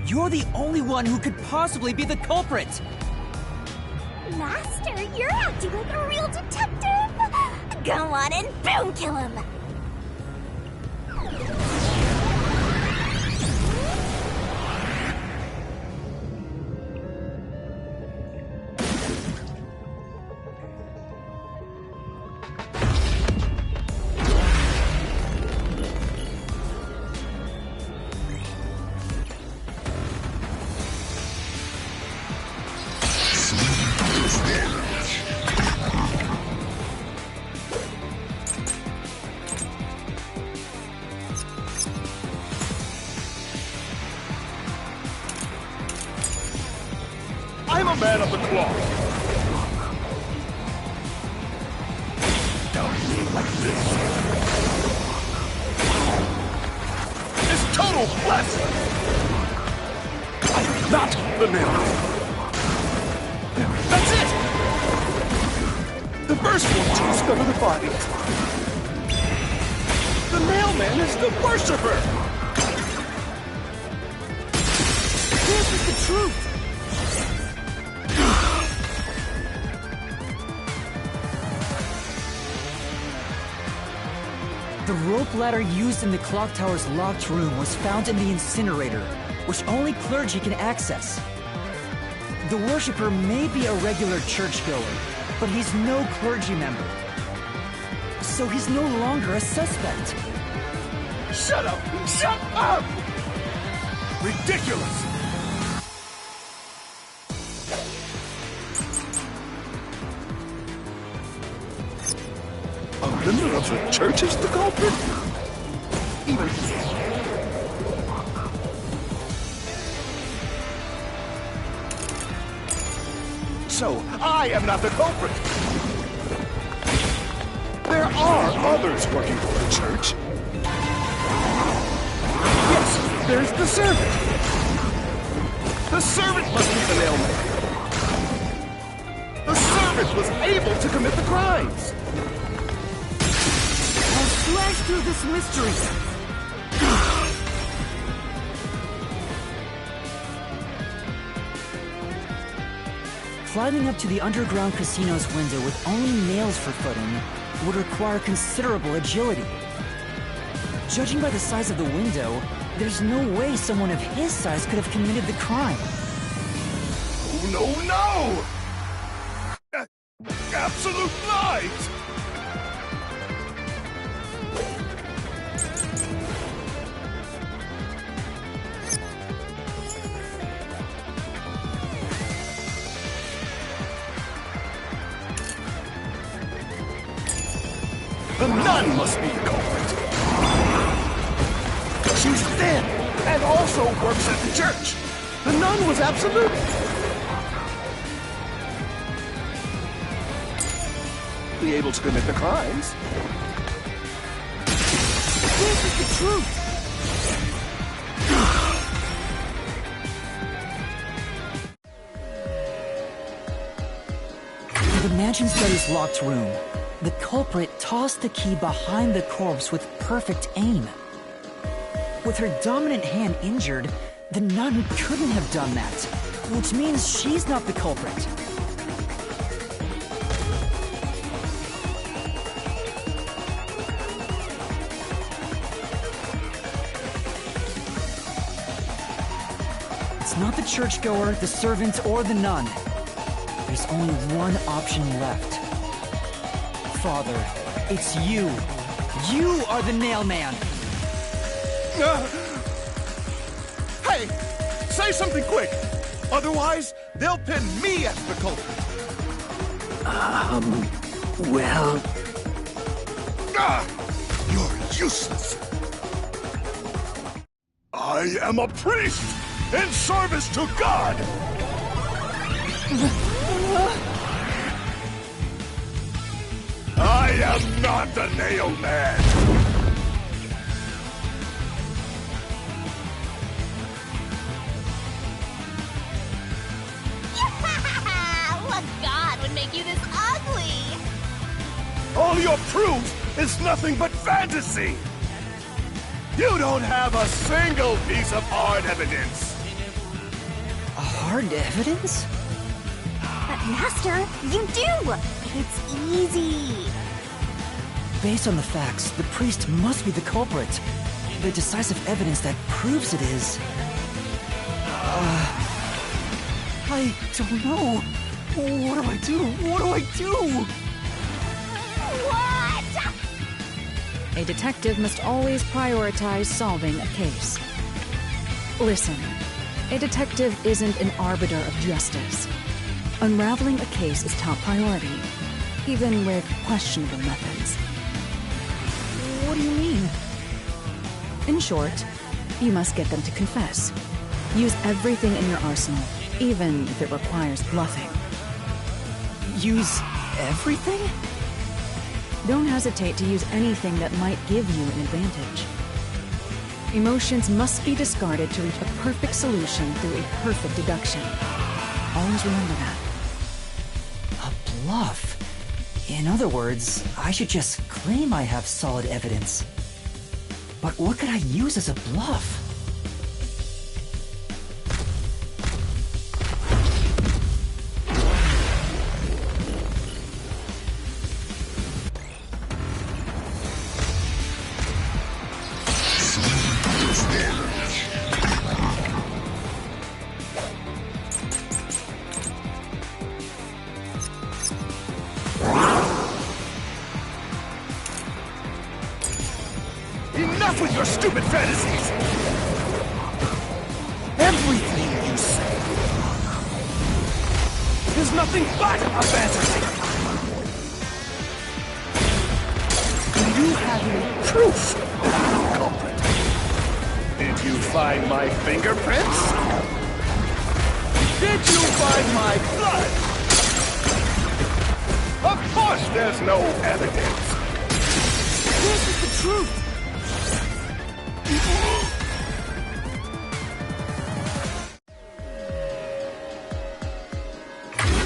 You're the only one who could possibly be the culprit. Master, you're acting like a real detective! Go on and boom kill him! I'm a man of the cloth. Don't be like this. It's total blessing. I'm not the nail. That's it. The first one to discover the body. The mailman is the worshiper. This is the truth. The rope ladder used in the clock tower's locked room was found in the incinerator, which only clergy can access. The worshipper may be a regular churchgoer, but he's no clergy member. So he's no longer a suspect. Shut up! Shut up! Ridiculous! member of the church is the culprit? Even... So, I am not the culprit! There are others working for the church. Yes, there's the servant. The servant must be the nailman. The servant was able to commit the crimes. I'll slash through this mystery. Climbing up to the underground casino's window with only nails for footing would require considerable agility. Judging by the size of the window, there's no way someone of his size could have committed the crime. Oh, no! Absolute lies! The nun must be the culprit. She's thin and also works at the church. The nun was absolute. Be able to commit the crimes. This is the truth. In the mansion study's locked room, the culprit tossed the key behind the corpse with perfect aim. With her dominant hand injured, the nun couldn't have done that, which means she's not the culprit. It's not the churchgoer, the servant, or the nun. There's only one option left. Father, it's you. You are the nailman. Hey! Say something quick! Otherwise, they'll pin me as the culprit! Well... You're useless! I am a priest in service to God! I am not the nailman! What god would make you this ugly? All your proof is nothing but fantasy! You don't have a single piece of hard evidence! Hard evidence? But Master, you do! It's easy! Based on the facts, the priest must be the culprit. The decisive evidence that proves it is... I don't know. What do I do? What do I do? What? A detective must always prioritize solving a case. Listen, a detective isn't an arbiter of justice. Unraveling a case is top priority, even with questionable methods. What do you mean? In short, you must get them to confess. Use everything in your arsenal, even if it requires bluffing. Use everything? Don't hesitate to use anything that might give you an advantage. Emotions must be discarded to reach a perfect solution through a perfect deduction. Always remember that. A bluff? In other words, I should just claim I have solid evidence. But what could I use as a bluff? Enough with your stupid fantasies! Everything you say is nothing but a fantasy! you have any proof that I'm the culprit? Did you find my fingerprints? Did you find my blood? Of course there's no evidence. This is the truth!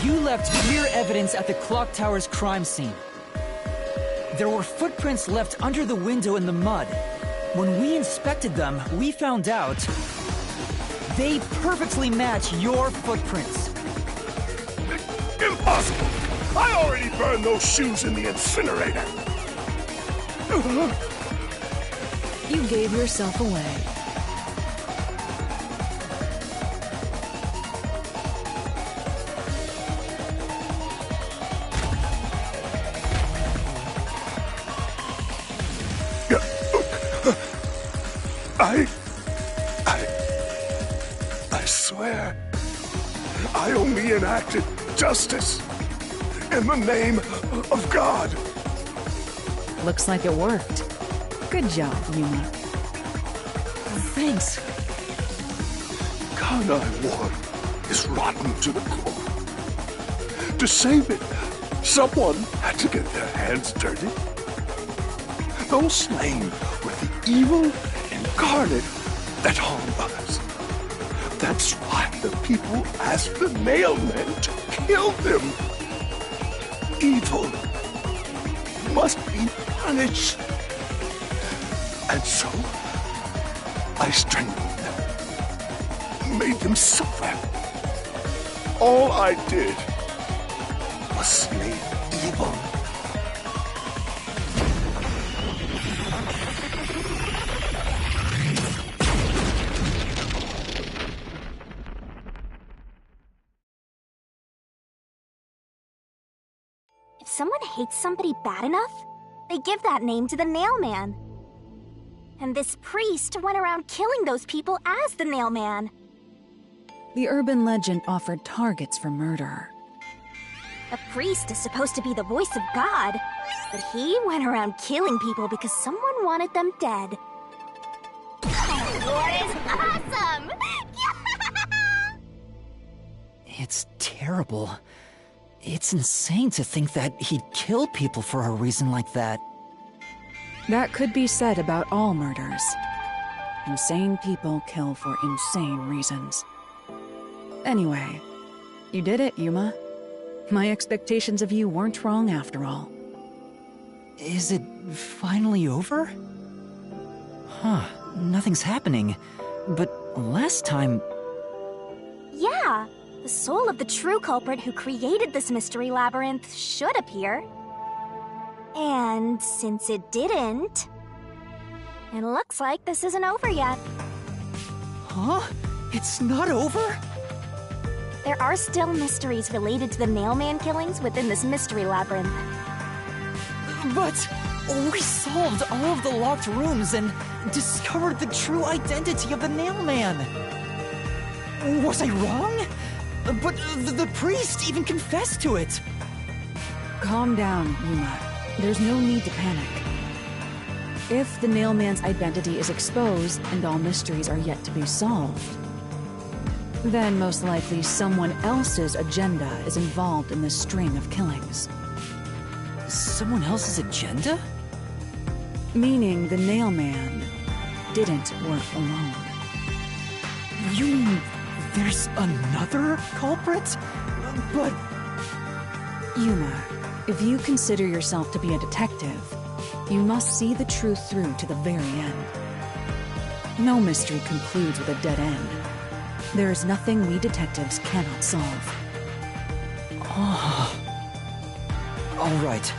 You left clear evidence at the clock tower's crime scene. There were footprints left under the window in the mud. When we inspected them, we found out they perfectly match your footprints. Impossible! I already burned those shoes in the incinerator. You gave yourself away. I swear, I only enacted justice in the name of God. Looks like it worked. Good job, Yuma. Thanks. Kanai Ward is rotten to the core. To save it, someone had to get their hands dirty. Those slain were the evil incarnate that harmed others. That's why the people asked the Nailmen to kill them. Evil must be punished. And so, I strangled them, made them suffer. All I did was slay evil. If someone hates somebody bad enough, they give that name to the Nailman. And this priest went around killing those people as the Nailman. The urban legend offered targets for murder. A priest is supposed to be the voice of God, but he went around killing people because someone wanted them dead. War is awesome! It's terrible. It's insane to think that he'd kill people for a reason like that. That could be said about all murders. Insane people kill for insane reasons. Anyway, you did it, Yuma. My expectations of you weren't wrong after all. Is it finally over? Huh, nothing's happening. But last time... Yeah, the soul of the true culprit who created this mystery labyrinth should appear. And since it didn't, it looks like this isn't over yet. Huh? It's not over? There are still mysteries related to the Nailman killings within this mystery labyrinth. But we solved all of the locked rooms and discovered the true identity of the Nailman. Was I wrong? But the priest even confessed to it. Calm down, Yuma. There's no need to panic. If the Nailman's identity is exposed and all mysteries are yet to be solved, then most likely someone else's agenda is involved in this string of killings. Someone else's agenda? Meaning the Nailman didn't work alone. You mean there's another culprit? But... Yuma, if you consider yourself to be a detective, you must see the truth through to the very end. No mystery concludes with a dead end. There is nothing we detectives cannot solve. Oh. All right.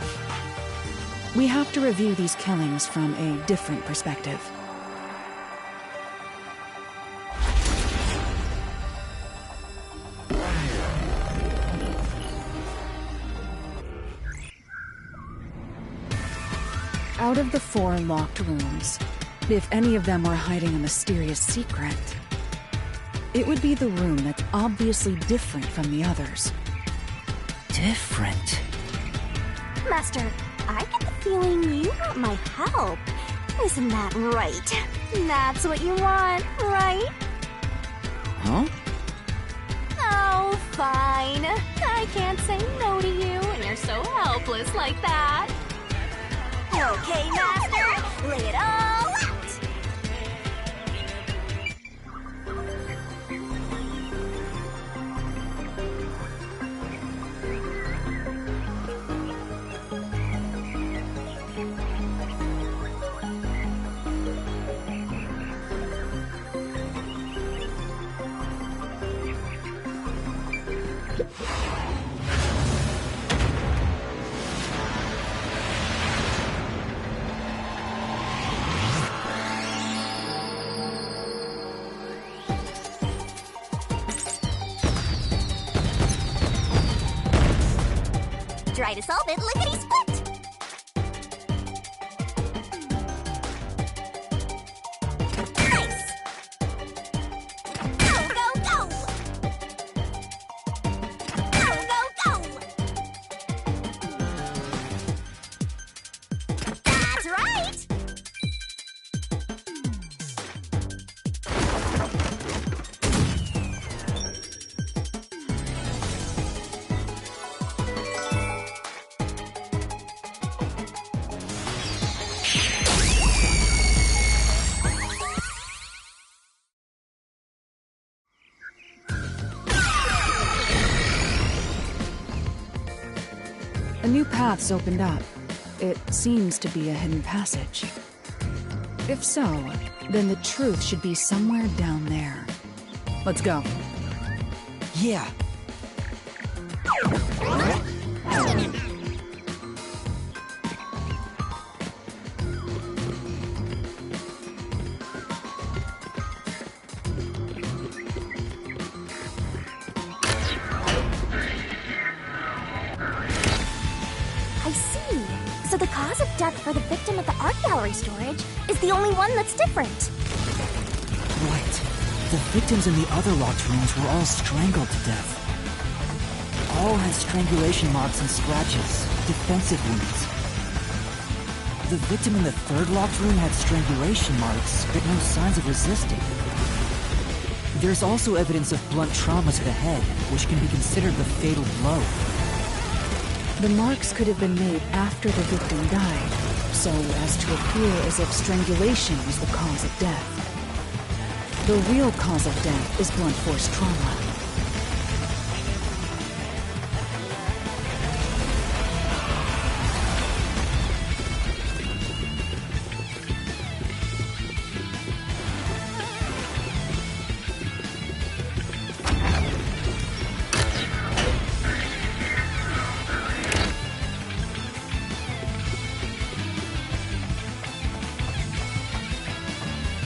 We have to review these killings from a different perspective. Out of the 4 locked rooms, if any of them were hiding a mysterious secret, it would be the room that's obviously different from the others. Different? Master, I get the feeling you want my help. Isn't that right? That's what you want, right? Huh? Oh, fine. I can't say no to you when you're so helpless like that. Okay, Master, lay it all out! Try to solve it lickety-split! Nice! Go, go, go! Go, go, go! That's right! A new path's opened up. It seems to be a hidden passage. If so, then the truth should be somewhere down there. Let's go. Yeah. I see. So the cause of death for the victim at the art gallery storage is the only one that's different. Right. The victims in the other locked rooms were all strangled to death. All had strangulation marks and scratches, defensive wounds. The victim in the third locked room had strangulation marks, but no signs of resisting. There's also evidence of blunt trauma to the head, which can be considered the fatal blow. The marks could have been made after the victim died, so as to appear as if strangulation was the cause of death. The real cause of death is blunt force trauma.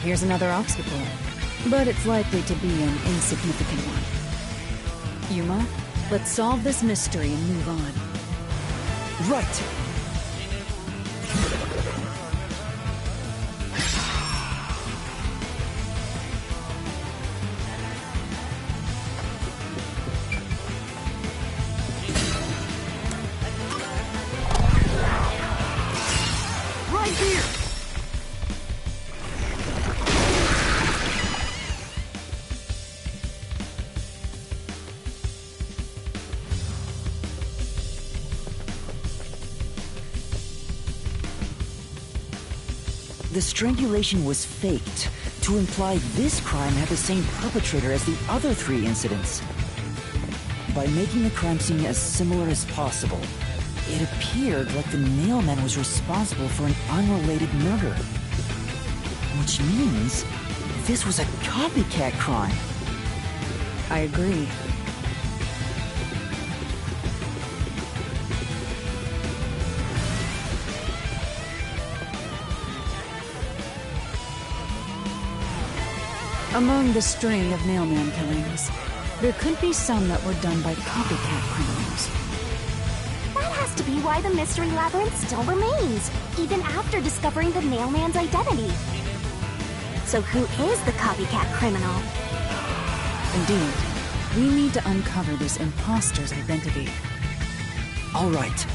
Here's another obstacle, but it's likely to be an insignificant one. Yuma, let's solve this mystery and move on. Right! Right here! The strangulation was faked, to imply this crime had the same perpetrator as the other three incidents. By making the crime scene as similar as possible, it appeared like the mailman was responsible for an unrelated murder. Which means this was a copycat crime. I agree. Among the string of mailman killings, there could be some that were done by copycat criminals. That has to be why the Mystery Labyrinth still remains, even after discovering the mailman's identity. So who is the copycat criminal? Indeed, we need to uncover this imposter's identity. All right.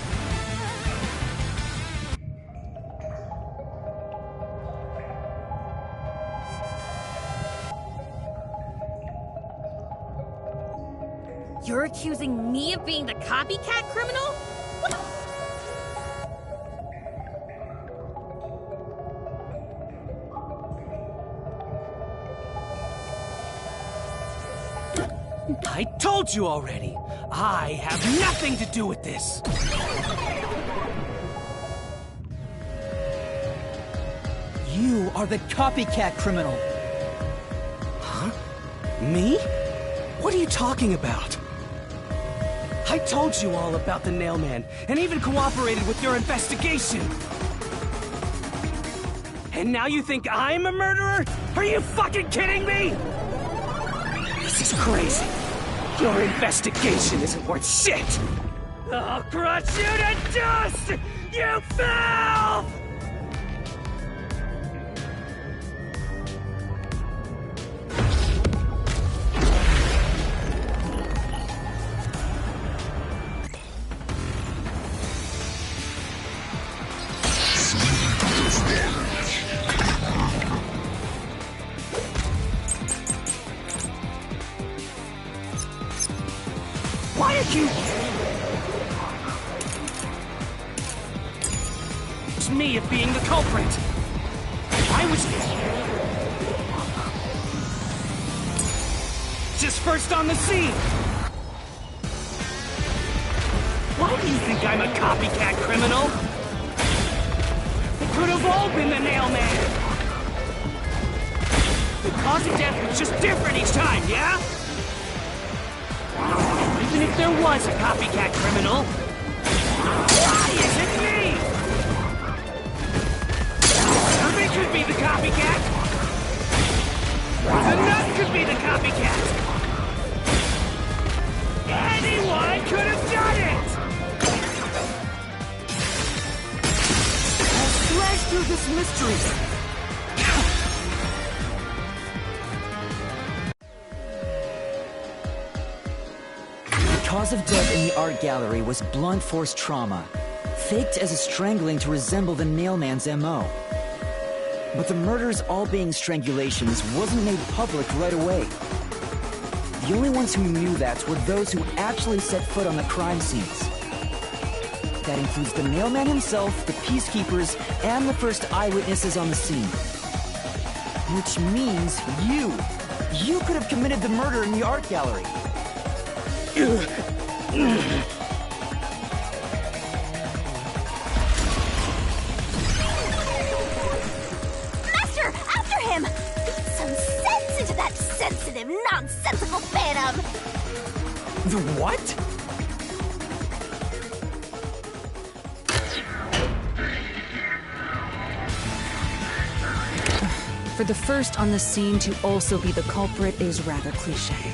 You're accusing me of being the copycat criminal? What? I told you already! I have nothing to do with this! You are the copycat criminal! Huh? Me? What are you talking about? I told you all about the Nailman, and even cooperated with your investigation! And now you think I'm a murderer? Are you fucking kidding me? This is crazy. Your investigation isn't worth shit! I'll crush you to dust! You filth! Why are you... It's me of being the culprit. I was... just first on the scene. Why do you think I'm a copycat criminal? It could have all been the Nailman. The cause of death was just different each time, yeah? Even if there was a copycat criminal, why is it me? Irving could be the copycat. The Nut could be the copycat. Anyone could have done it! I'll slash through this mystery. The cause of death in the art gallery was blunt force trauma, faked as a strangling to resemble the Nailman's MO. But the murders all being strangulations wasn't made public right away. The only ones who knew that were those who actually set foot on the crime scenes. That includes the Nailman himself, the Peacekeepers, and the first eyewitnesses on the scene. Which means you! You could have committed the murder in the art gallery. Master, after him! Beat some sense into that sensitive, nonsensical phantom! The what? For the first on the scene to also be the culprit is rather cliché.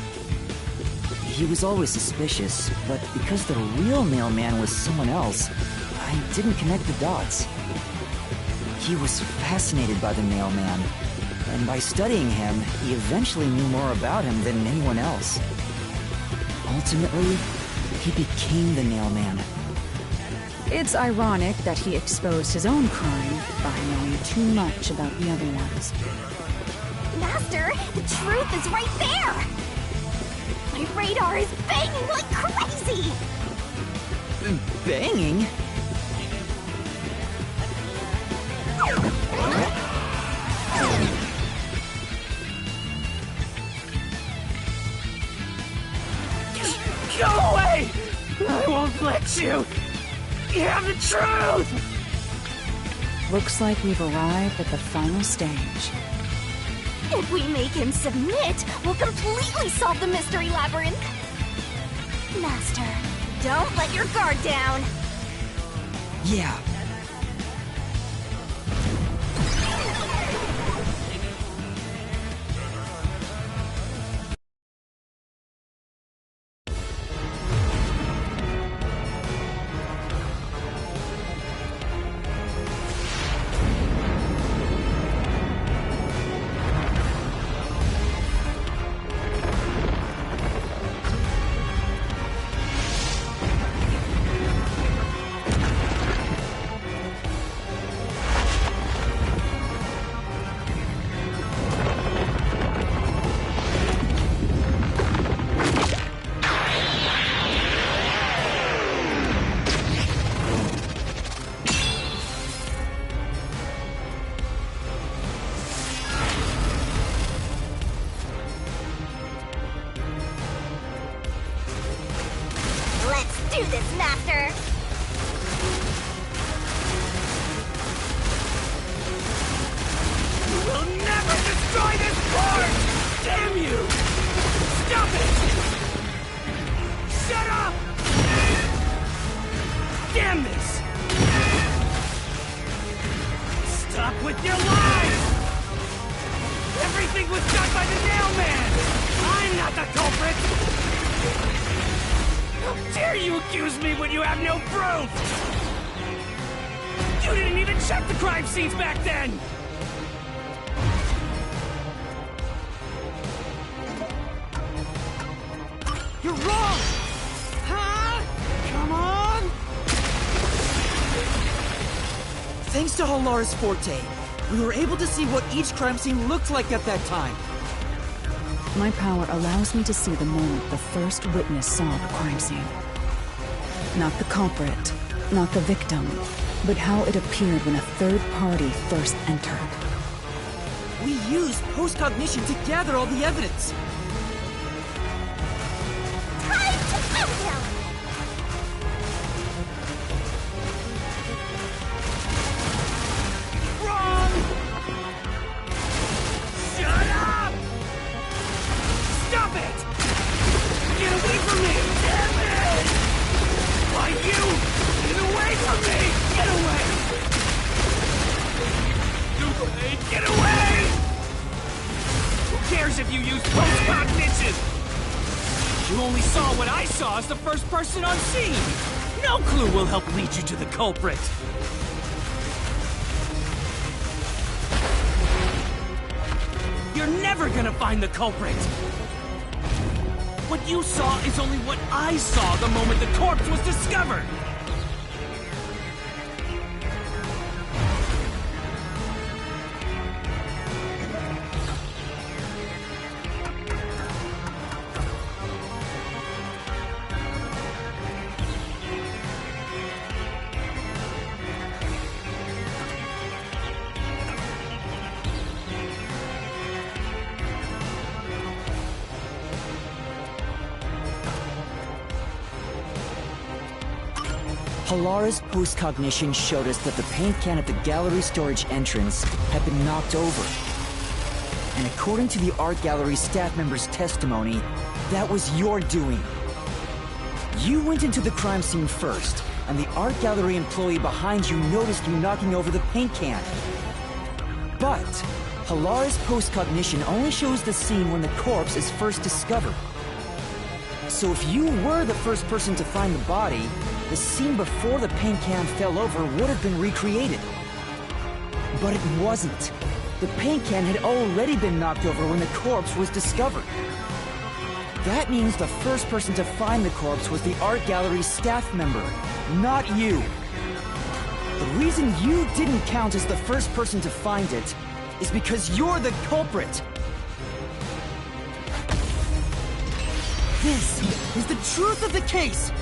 He was always suspicious, but because the real Nailman was someone else, I didn't connect the dots. He was fascinated by the Nailman, and by studying him, he eventually knew more about him than anyone else. Ultimately, he became the Nailman. It's ironic that he exposed his own crime by knowing too much about the other ones. Master, the truth is right there! My radar is banging like crazy! Banging? Go away! I won't let you! You have the truth! Looks like we've arrived at the final stage. If we make him submit, we'll completely solve the mystery labyrinth! Master, don't let your guard down! Yeah. do this, Master! You will never destroy this port! Damn you! Stop it! Shut up! Damn this! Stop with your lies! Everything was done by the Nailman! I'm not the culprit! How dare you accuse me when you have no proof! You didn't even check the crime scenes back then! You're wrong! Huh? Come on! Thanks to Halara's Forte, we were able to see what each crime scene looked like at that time. My power allows me to see the moment the first witness saw the crime scene. Not the culprit, not the victim, but how it appeared when a third party first entered. We used postcognition to gather all the evidence. Time to end him! Wrong! Shut up! Stop it! Get away from me! Damn it! Why you? Get away from me! Get away! Get away! Who cares if you use post-cognition? You only saw what I saw as the first person on scene! No clue will help lead you to the culprit! You're never gonna find the culprit! What you saw is only what I saw the moment the corpse was discovered! Halara's postcognition showed us that the paint can at the gallery storage entrance had been knocked over. And according to the art gallery staff member's testimony, that was your doing. You went into the crime scene first, and the art gallery employee behind you noticed you knocking over the paint can. But Halara's postcognition only shows the scene when the corpse is first discovered. So if you were the first person to find the body, the scene before the paint can fell over would have been recreated. But it wasn't. The paint can had already been knocked over when the corpse was discovered. That means the first person to find the corpse was the art gallery staff member, not you. The reason you didn't count as the first person to find it is because you're the culprit. This is the truth of the case!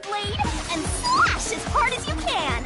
Blade and slash as hard as you can!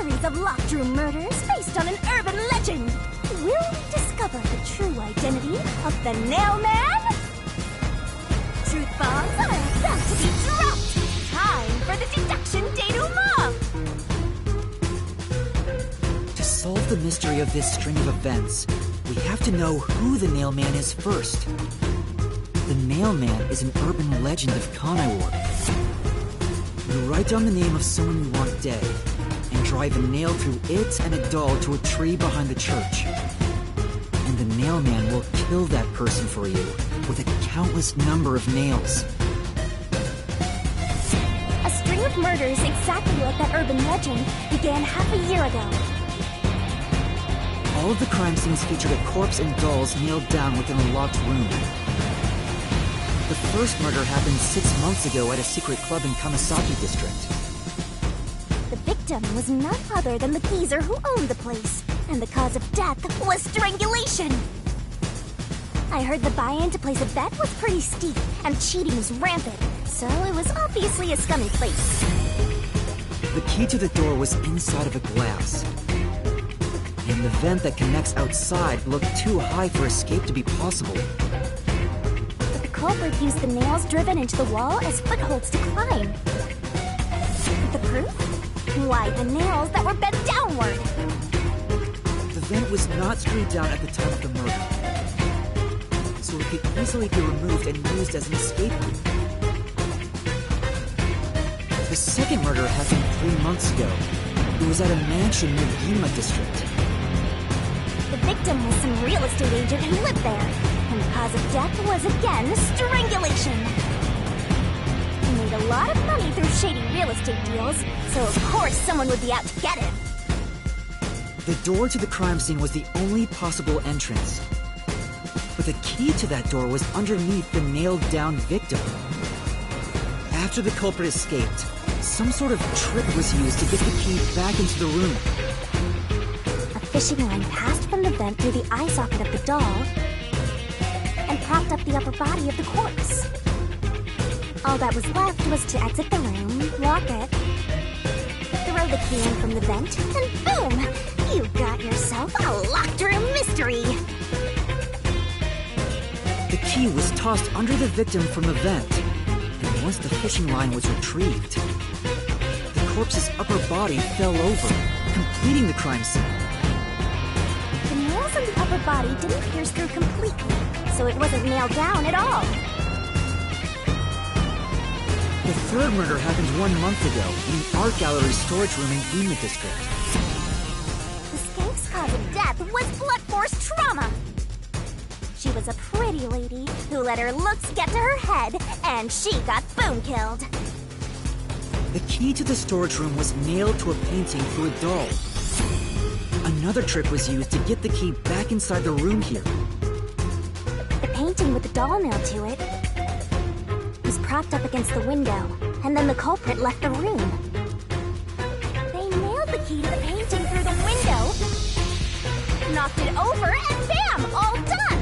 series of locked room murders based on an urban legend. Will we discover the true identity of the Nail Man? Truth bombs are about to be dropped! Time for the deduction denouement! To solve the mystery of this string of events, we have to know who the Nail Man is first. The Nail Man is an urban legend of Conaiwar. You write down the name of someone you want dead, and drive a nail through it and a doll to a tree behind the church. And the Nail Man will kill that person for you with a countless number of nails. A string of murders exactly like that urban legend began half a year ago. All of the crime scenes featured a corpse and dolls nailed down within a locked room. The first murder happened 6 months ago at a secret club in Kamasaki District. The victim was none other than the geezer who owned the place, and the cause of death was strangulation. I heard the buy-in to place a bet was pretty steep, and cheating was rampant, so it was obviously a scummy place. The key to the door was inside of a glass, and the vent that connects outside looked too high for escape to be possible. But the culprit used the nails driven into the wall as footholds to climb. The proof? Why, the nails that were bent downward! The vent was not screwed down at the time of the murder, so it could easily be removed and used as an escape route. The second murder happened 3 months ago. It was at a mansion near the Yuma District. The victim was some real estate agent who lived there, and the cause of death was again strangulation. He made a lot of money through shady real estate deals, so of course someone would be out to get him. The door to the crime scene was the only possible entrance. But the key to that door was underneath the nailed-down victim. After the culprit escaped, some sort of trick was used to get the key back into the room. A fishing line passed from the vent through the eye socket of the doll and propped up the upper body of the corpse. All that was left was to exit the room, lock it, throw the key in from the vent, and boom! You got yourself a locked room mystery! The key was tossed under the victim from the vent, and once the fishing line was retrieved, the corpse's upper body fell over, completing the crime scene. The nails on the upper body didn't pierce through completely, so it wasn't nailed down at all. The third murder happened 1 month ago in an art gallery storage room in Yuma District. The skank's cause of death was blunt force trauma! She was a pretty lady who let her looks get to her head, and she got boom killed. The key to the storage room was nailed to a painting through a doll. Another trick was used to get the key back inside the room here. The painting with the doll nailed to it was propped up against the window, and then the culprit left the room. They nailed the key to the painting through the window, knocked it over, and bam! All done!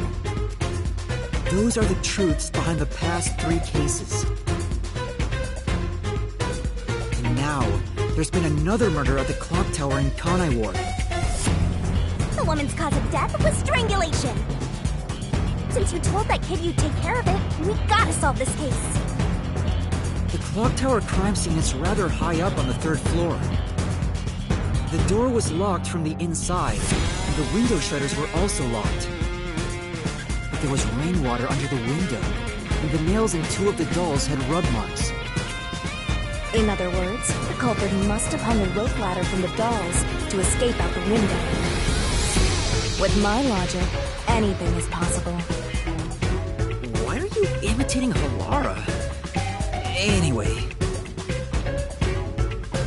Those are the truths behind the past 3 cases. And now, there's been another murder at the clock tower in Conaiwar. The woman's cause of death was strangulation. Since you told that kid you'd take care of it, we gotta solve this case. The clock tower crime scene is rather high up on the 3rd floor. The door was locked from the inside, and the window shutters were also locked. But there was rainwater under the window, and the nails in 2 of the dolls had rub marks. In other words, the culprit must have hung a rope ladder from the dolls to escape out the window. With my logic, anything is possible. Why are you imitating Halara? Anyway,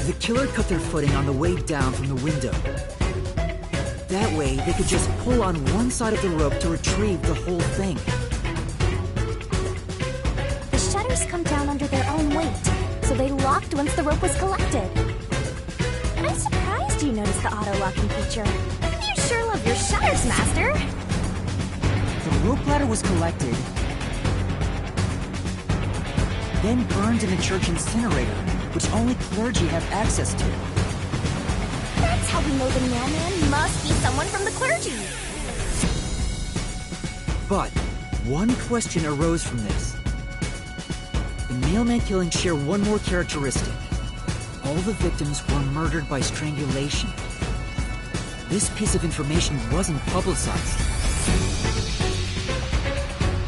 the killer cut their footing on the way down from the window. That way, they could just pull on one side of the rope to retrieve the whole thing. The shutters come down under their own weight, so they locked once the rope was collected. I'm surprised you noticed the auto-locking feature. You sure love your shutters, Master! The rope ladder was collected, then burned in a church incinerator, which only clergy have access to. That how we know the mailman must be someone from the clergy. But one question arose from this. The mailman killings share one more characteristic. All the victims were murdered by strangulation. This piece of information wasn't publicized.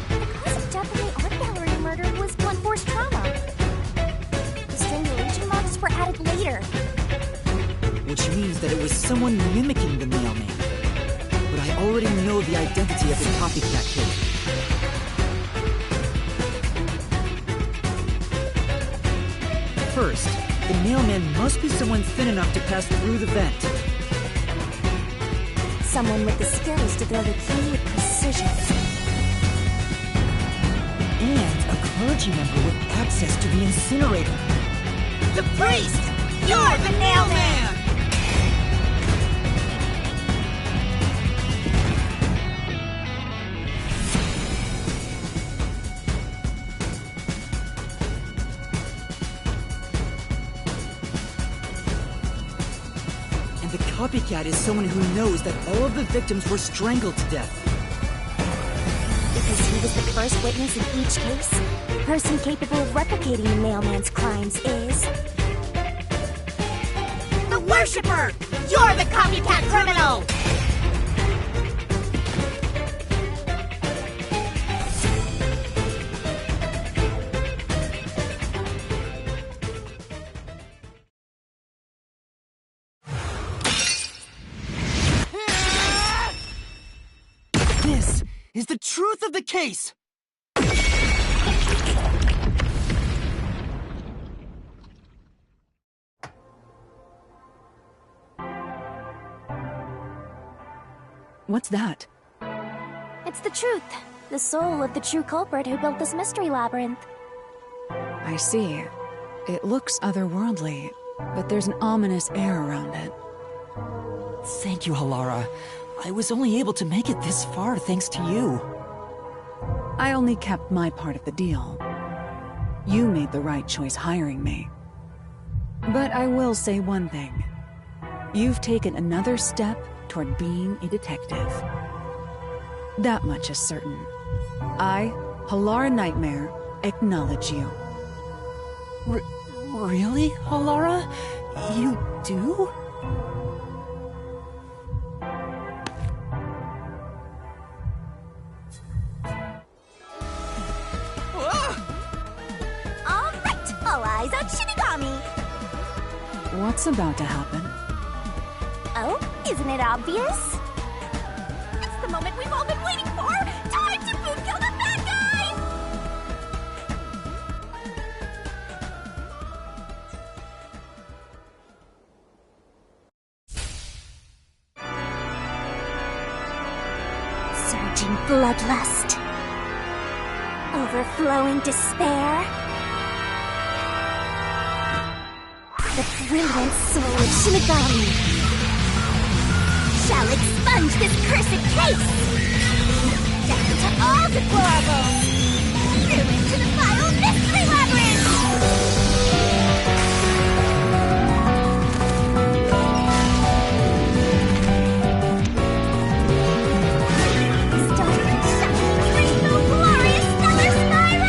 The cause of death in the art gallery murder was blunt force trauma. The strangulation marks were added later. Which means that it was someone mimicking the mailman. But I already know the identity of the copycat killer. First, the mailman must be someone thin enough to pass through the vent. Someone with the skills to throw the key with precision. And a clergy member with access to the incinerator. The priest! You're the mailman! And the copycat is someone who knows that all of the victims were strangled to death. Because he was the first witness in each case, the person capable of replicating the mailman's crimes is... The Worshipper! You're the copycat criminal! This is the truth of the case! What's that? It's the truth. The soul of the true culprit who built this mystery labyrinth. I see. It looks otherworldly, but there's an ominous air around it. Thank you, Halara. I was only able to make it this far thanks to you. I only kept my part of the deal. You made the right choice hiring me. But I will say one thing. You've taken another step toward being a detective. That much is certain. I, Halara Nightmare, acknowledge you. Really, Halara? You do? All right, all eyes on Shinigami. What's about to happen? Oh, isn't it obvious? It's the moment we've all been waiting for! Time to boot kill the bad guys! Surging bloodlust. Overflowing despair. The brilliant soul of Shinigami shall expunge this cursed case! Down to all deplorables! Through into the vile mystery labyrinth! Stunning, shining, rainbow, glorious, stellar spiral!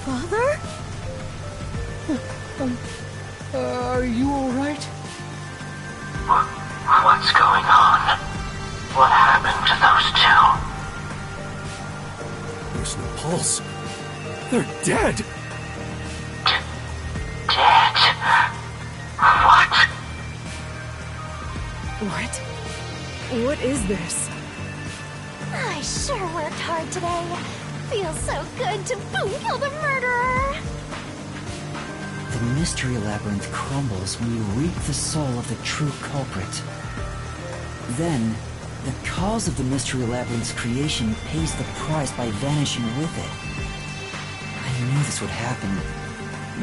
Father? Are you alright? What's going on? What happened to those two? There's no pulse. They're dead. Dead? What? What? What is this? I sure worked hard today. Feels so good to boom kill the murderer. The Mystery Labyrinth crumbles when you reap the soul of the true culprit. Then, the cause of the Mystery Labyrinth's creation pays the price by vanishing with it. I knew this would happen,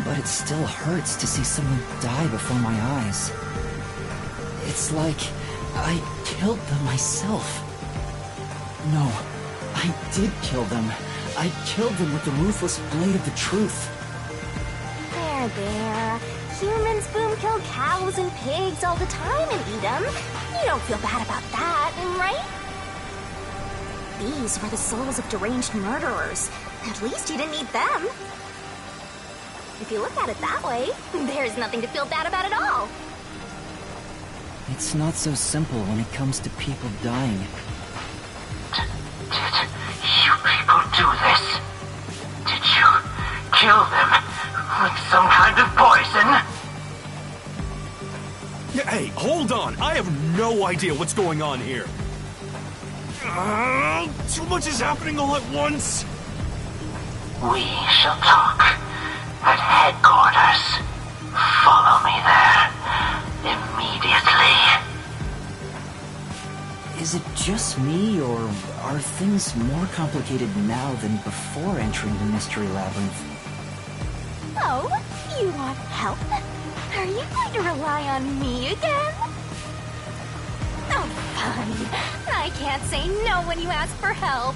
but it still hurts to see someone die before my eyes. It's like I killed them myself. No, I did kill them. I killed them with the ruthless blade of the truth. There. Humans boom kill cows and pigs all the time and eat them. You don't feel bad about that, right? These were the souls of deranged murderers. At least you didn't eat them. If you look at it that way, there's nothing to feel bad about at all. It's not so simple when it comes to people dying. Did you people do this? Did you kill them with some kind of poison? Hey, hold on! I have no idea what's going on here. Too much is happening all at once. We shall talk at headquarters. Follow me there immediately. Is it just me, or are things more complicated now than before entering the Mystery Labyrinth? Oh, you want help? Are you going to rely on me again? Oh, fine. I can't say no when you ask for help.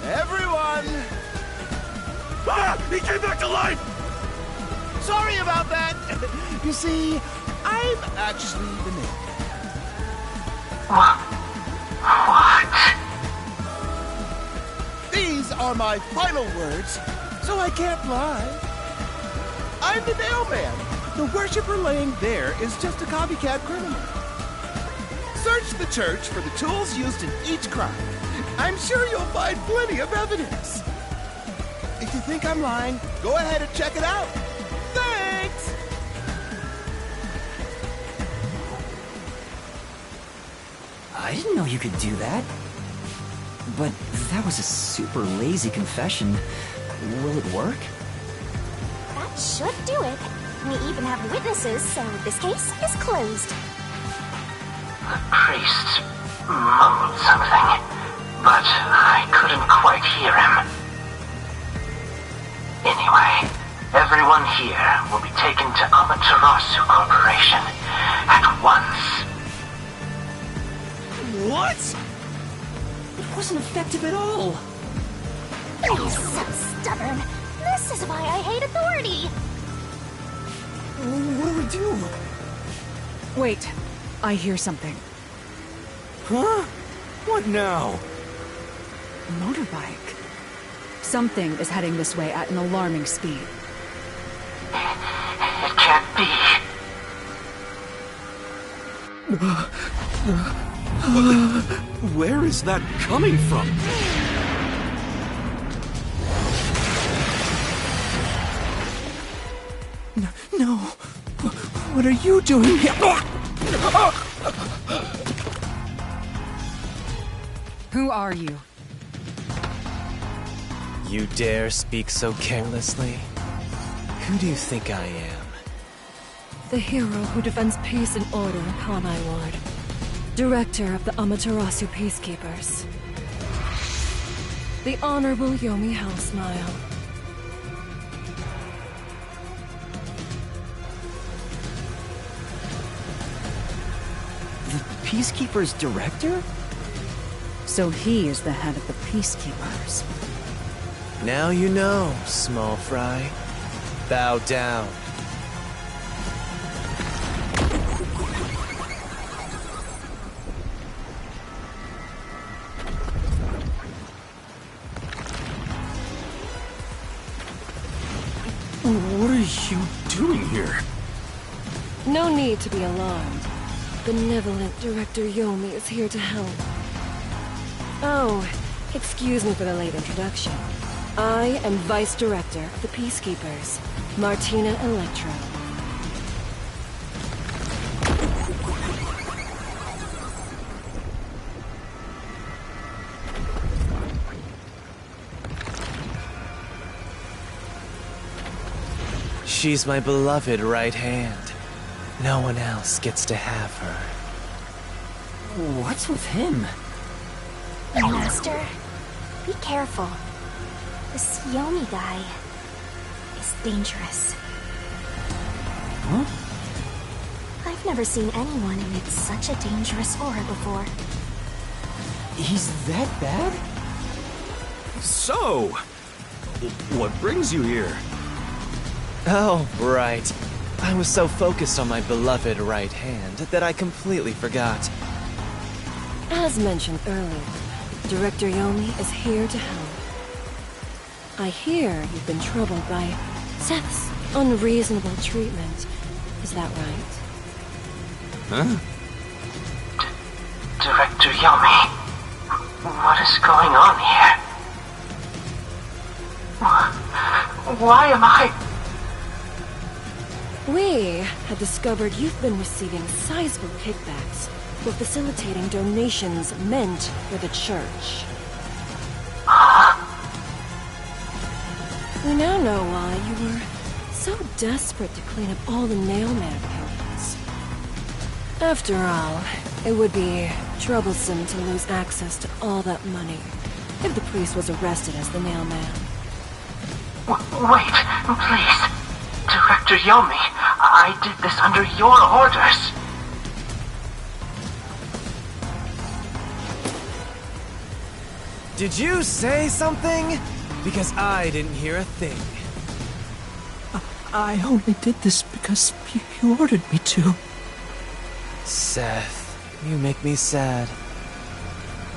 Everyone! Ah! He came back to life! Sorry about that! You see, I'm actually the mayor. What? These are my final words, so I can't lie. I'm the mailman. The worshiper laying there is just a copycat criminal. Search the church for the tools used in each crime. I'm sure you'll find plenty of evidence. If you think I'm lying, go ahead and check it out. Thanks! I didn't know you could do that. But that was a super lazy confession. Will it work? That should do it. We even have witnesses, so this case is closed. The priest mumbled something, but I couldn't quite hear him. Anyway, everyone here will be taken to Amaterasu Corporation at once. What? It wasn't effective at all. He's so stubborn. This is why I hate authority. What do we do? Wait, I hear something. Huh? What now? Motorbike. Something is heading this way at an alarming speed. It can't be. Where is that coming from? No. What are you doing here? Who are you? You dare speak so carelessly? Who do you think I am? The hero who defends peace and order in Hanai Ward. Director of the Amaterasu Peacekeepers. The Honorable Yomi Hellsmile. The Peacekeepers director? So he is the head of the Peacekeepers. Now you know, small fry. Bow down. What are you doing here? No need to be alarmed. Benevolent Director Yomi is here to help. Oh, excuse me for the late introduction. I am Vice Director of the Peacekeepers, Martina Electro. She's my beloved right hand. No one else gets to have her. What's with him? Master, be careful. This Yomi guy is dangerous. Huh? I've never seen anyone emit such a dangerous aura before. He's that bad? So, what brings you here? Oh, right. I was so focused on my beloved right hand that I completely forgot. As mentioned earlier, Director Yomi is here to help. I hear you've been troubled by Seth's unreasonable treatment. Is that right? Huh? Director Yomi, what is going on here? Why am I... We had discovered you've been receiving sizable kickbacks for facilitating donations meant for the church. We now know why you were so desperate to clean up all the Nailman payments. After all, it would be troublesome to lose access to all that money if the priest was arrested as the Nailman. Wait, please. Director Yomi, I did this under your orders. Did you say something? Because I didn't hear a thing. I only did this because you ordered me to. Seth, you make me sad.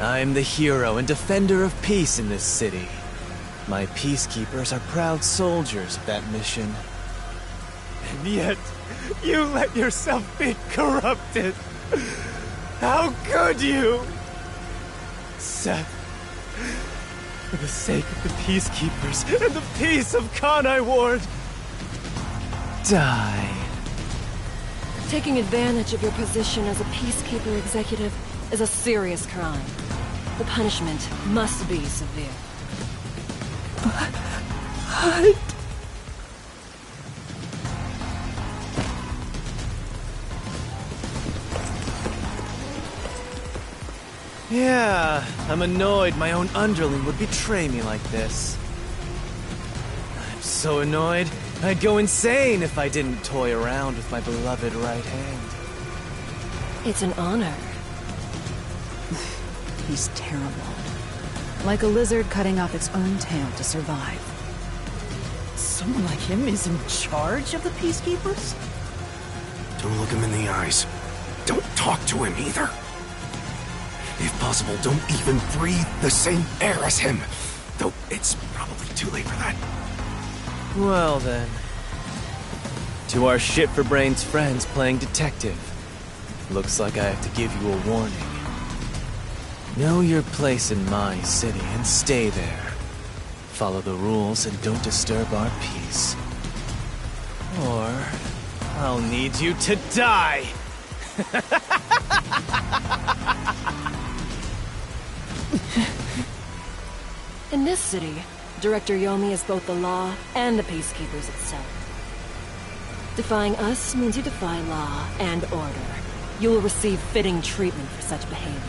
I'm the hero and defender of peace in this city. My peacekeepers are proud soldiers of that mission. And yet, you let yourself be corrupted. How could you? Seth, for the sake of the peacekeepers and the peace of Kanai Ward, die. Taking advantage of your position as a Peacekeeper executive is a serious crime. The punishment must be severe. But... Yeah, I'm annoyed my own underling would betray me like this. I'm so annoyed, I'd go insane if I didn't toy around with my beloved right hand. It's an honor. He's terrible. Like a lizard cutting off its own tail to survive. Someone like him is in charge of the Peacekeepers? Don't look him in the eyes. Don't talk to him either. If possible, don't even breathe the same air as him. Though it's probably too late for that. Well then. To our shit-for-brains friends playing detective. Looks like I have to give you a warning. Know your place in my city and stay there. Follow the rules and don't disturb our peace. Or I'll need you to die! In this city, Director Yomi is both the law and the Peacekeepers itself. Defying us means you defy law and order. You will receive fitting treatment for such behavior.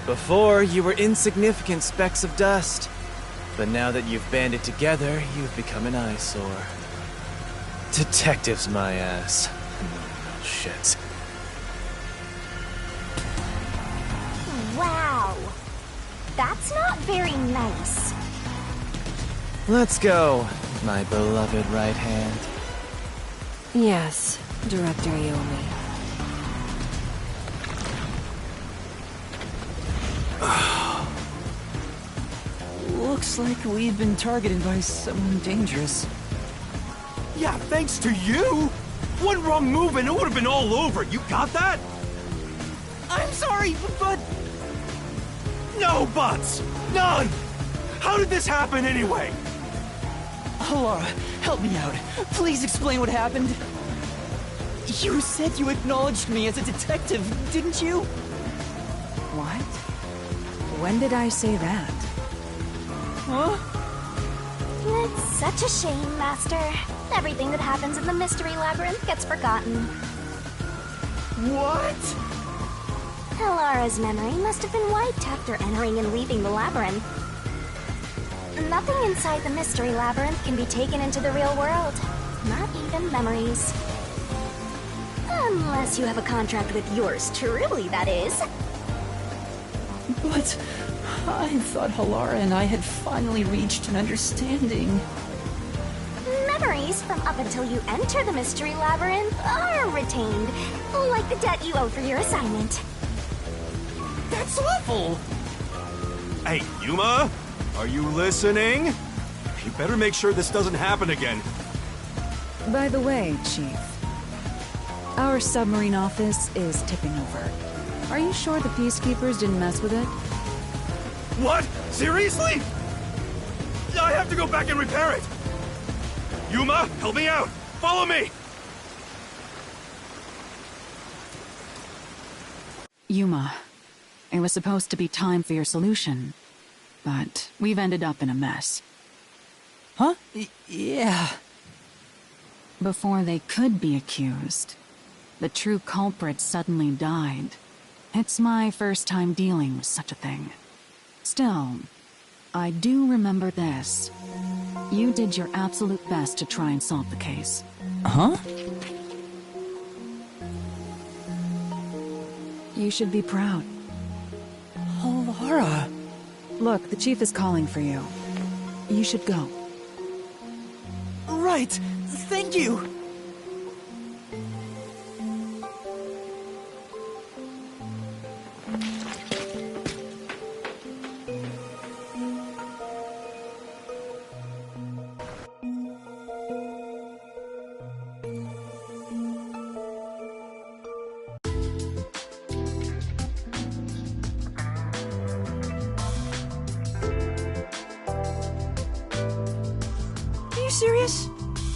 Before, you were insignificant specks of dust. But now that you've banded together, you've become an eyesore. Detectives, my ass. Oh, shit. Wow. That's not very nice. Let's go, my beloved right hand. Yes, Director Yomi. Looks like we've been targeted by someone dangerous. Yeah, thanks to you! One wrong move and it would have been all over. You got that? I'm sorry, but... No buts! None! How How did this happen anyway? Halara, help me out. Please explain what happened. You said you acknowledged me as a detective, didn't you? What? When did I say that? Huh? It's such a shame, Master. Everything that happens in the Mystery Labyrinth gets forgotten. What? Halara's memory must have been wiped after entering and leaving the labyrinth. Nothing inside the Mystery Labyrinth can be taken into the real world. Not even memories. Unless you have a contract with yours truly, that is. But I thought Halara and I had finally reached an understanding. Memories from up until you enter the Mystery Labyrinth are retained, like the debt you owe for your assignment. That's awful! Hey, Yuma? Are you listening? You better make sure this doesn't happen again. By the way, Chief, our submarine office is tipping over. Are you sure the Peacekeepers didn't mess with it? What? Seriously? I have to go back and repair it! Yuma, help me out! Follow me! Yuma, it was supposed to be time for your solution, but we've ended up in a mess. Huh? Yeah. Before they could be accused, the true culprit suddenly died. It's my first time dealing with such a thing. Still, I do remember this. You did your absolute best to try and solve the case. Huh? You should be proud. Halara. Look, the Chief is calling for you. You should go. Right. Thank you. Are you serious?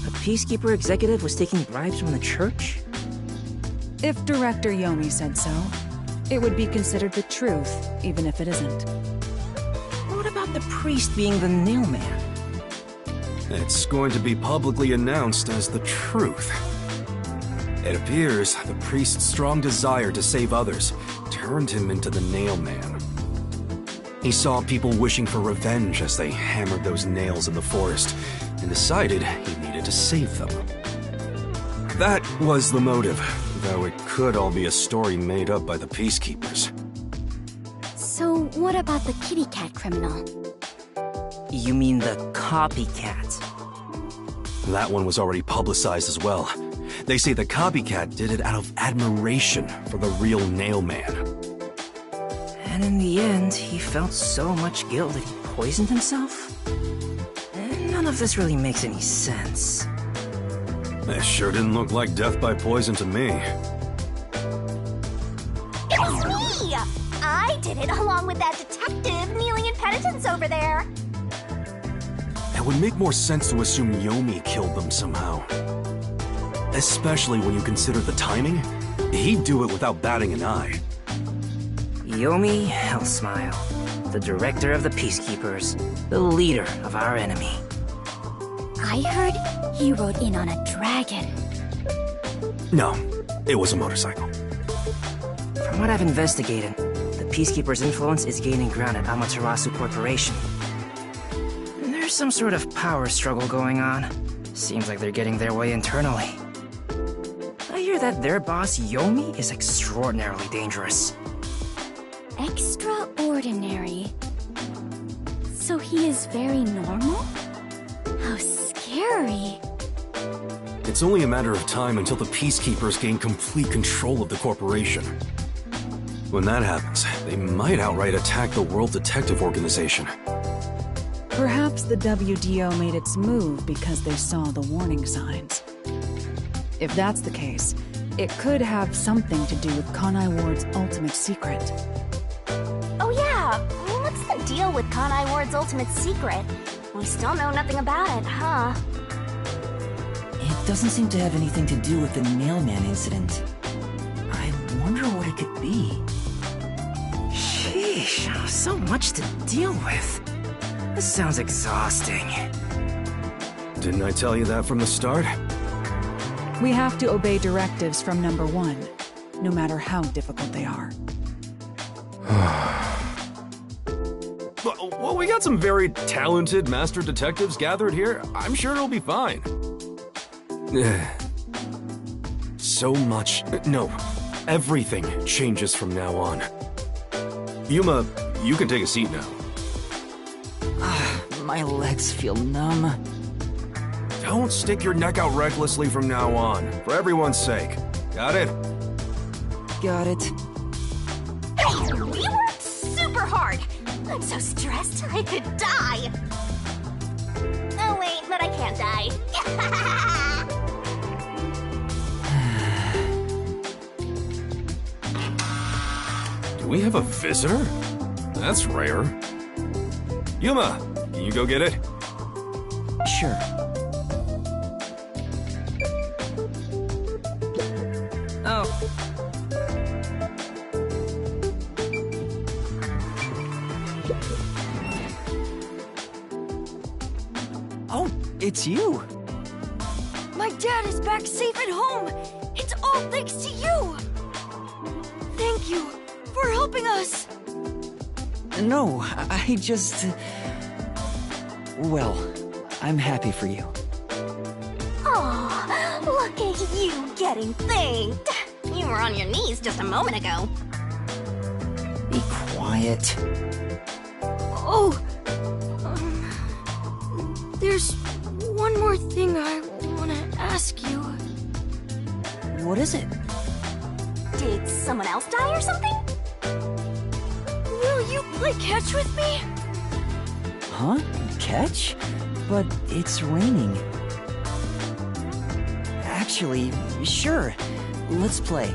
A Peacekeeper executive was taking bribes from the church? If Director Yomi said so, it would be considered the truth, even if it isn't. What about the priest being the nailman? It's going to be publicly announced as the truth. It appears the priest's strong desire to save others turned him into the nailman. He saw people wishing for revenge as they hammered those nails in the forest, and decided he needed to save them. That was the motive, though it could all be a story made up by the Peacekeepers. So, what about the kitty cat criminal? You mean the copycat? That one was already publicized as well. They say the copycat did it out of admiration for the real nailman. And in the end, he felt so much guilt that he poisoned himself? None of this really makes any sense. It sure didn't look like death by poison to me. It's me! I did it along with that detective kneeling in penitence over there. It would make more sense to assume Yomi killed them somehow. Especially when you consider the timing. He'd do it without batting an eye. Yomi Hellsmile, the director of the Peacekeepers, the leader of our enemy. I heard he rode in on a dragon. No, it was a motorcycle. From what I've investigated, the Peacekeepers' influence is gaining ground at Amaterasu Corporation. There's some sort of power struggle going on. Seems like they're getting their way internally. I hear that their boss, Yomi, is extraordinarily dangerous. Extraordinary. So he is very normal? How scary. It's only a matter of time until the Peacekeepers gain complete control of the corporation. When that happens, they might outright attack the World Detective Organization. Perhaps the WDO made its move because they saw the warning signs. If that's the case, it could have something to do with Kanai Ward's ultimate secret. Oh yeah, what's the deal with Kanai Ward's ultimate secret. We still know nothing about it, huh? It doesn't seem to have anything to do with the Nailman incident. I wonder what it could be. Sheesh, so much to deal with. This sounds exhausting. Didn't I tell you that from the start? We have to obey directives from number 1, no matter how difficult they are. Well, we got some very talented master detectives gathered here. I'm sure it'll be fine. So much. No, everything changes from now on. Yuma, you can take a seat now. My legs feel numb. Don't stick your neck out recklessly from now on, for everyone's sake. Got it? Got it. Hey, you worked super hard! I'm so stressed, I could die! Oh wait, but I can't die. Do we have a visitor? That's rare. Yuma, can you go get it? Sure. Oh. Oh, it's you! My dad is back safe at home! It's all thanks to you! Thank you for helping us! No, I just... Well, I'm happy for you. Aw, look at you getting thanked! You were on your knees just a moment ago. Be quiet. Oh! There's one more thing I want to ask you. What is it? Did someone else die or something? Will you play catch with me? Huh? Catch? But it's raining. Actually, sure. Let's play.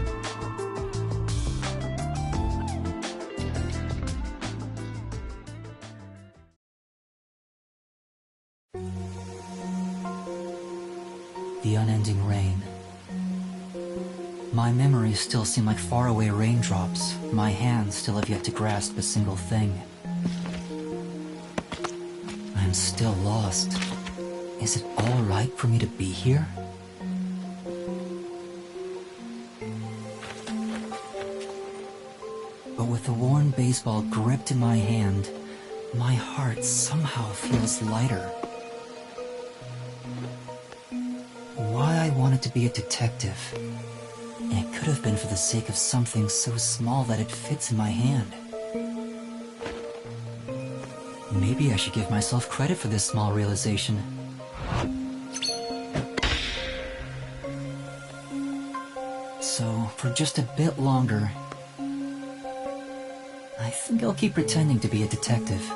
The unending rain. My memories still seem like faraway raindrops. My hands still have yet to grasp a single thing. I'm still lost. Is it all right for me to be here? But with the worn baseball gripped in my hand, my heart somehow feels lighter. Why I wanted to be a detective. It could have been for the sake of something so small that it fits in my hand. Maybe I should give myself credit for this small realization. So, for just a bit longer, I think I'll keep pretending to be a detective.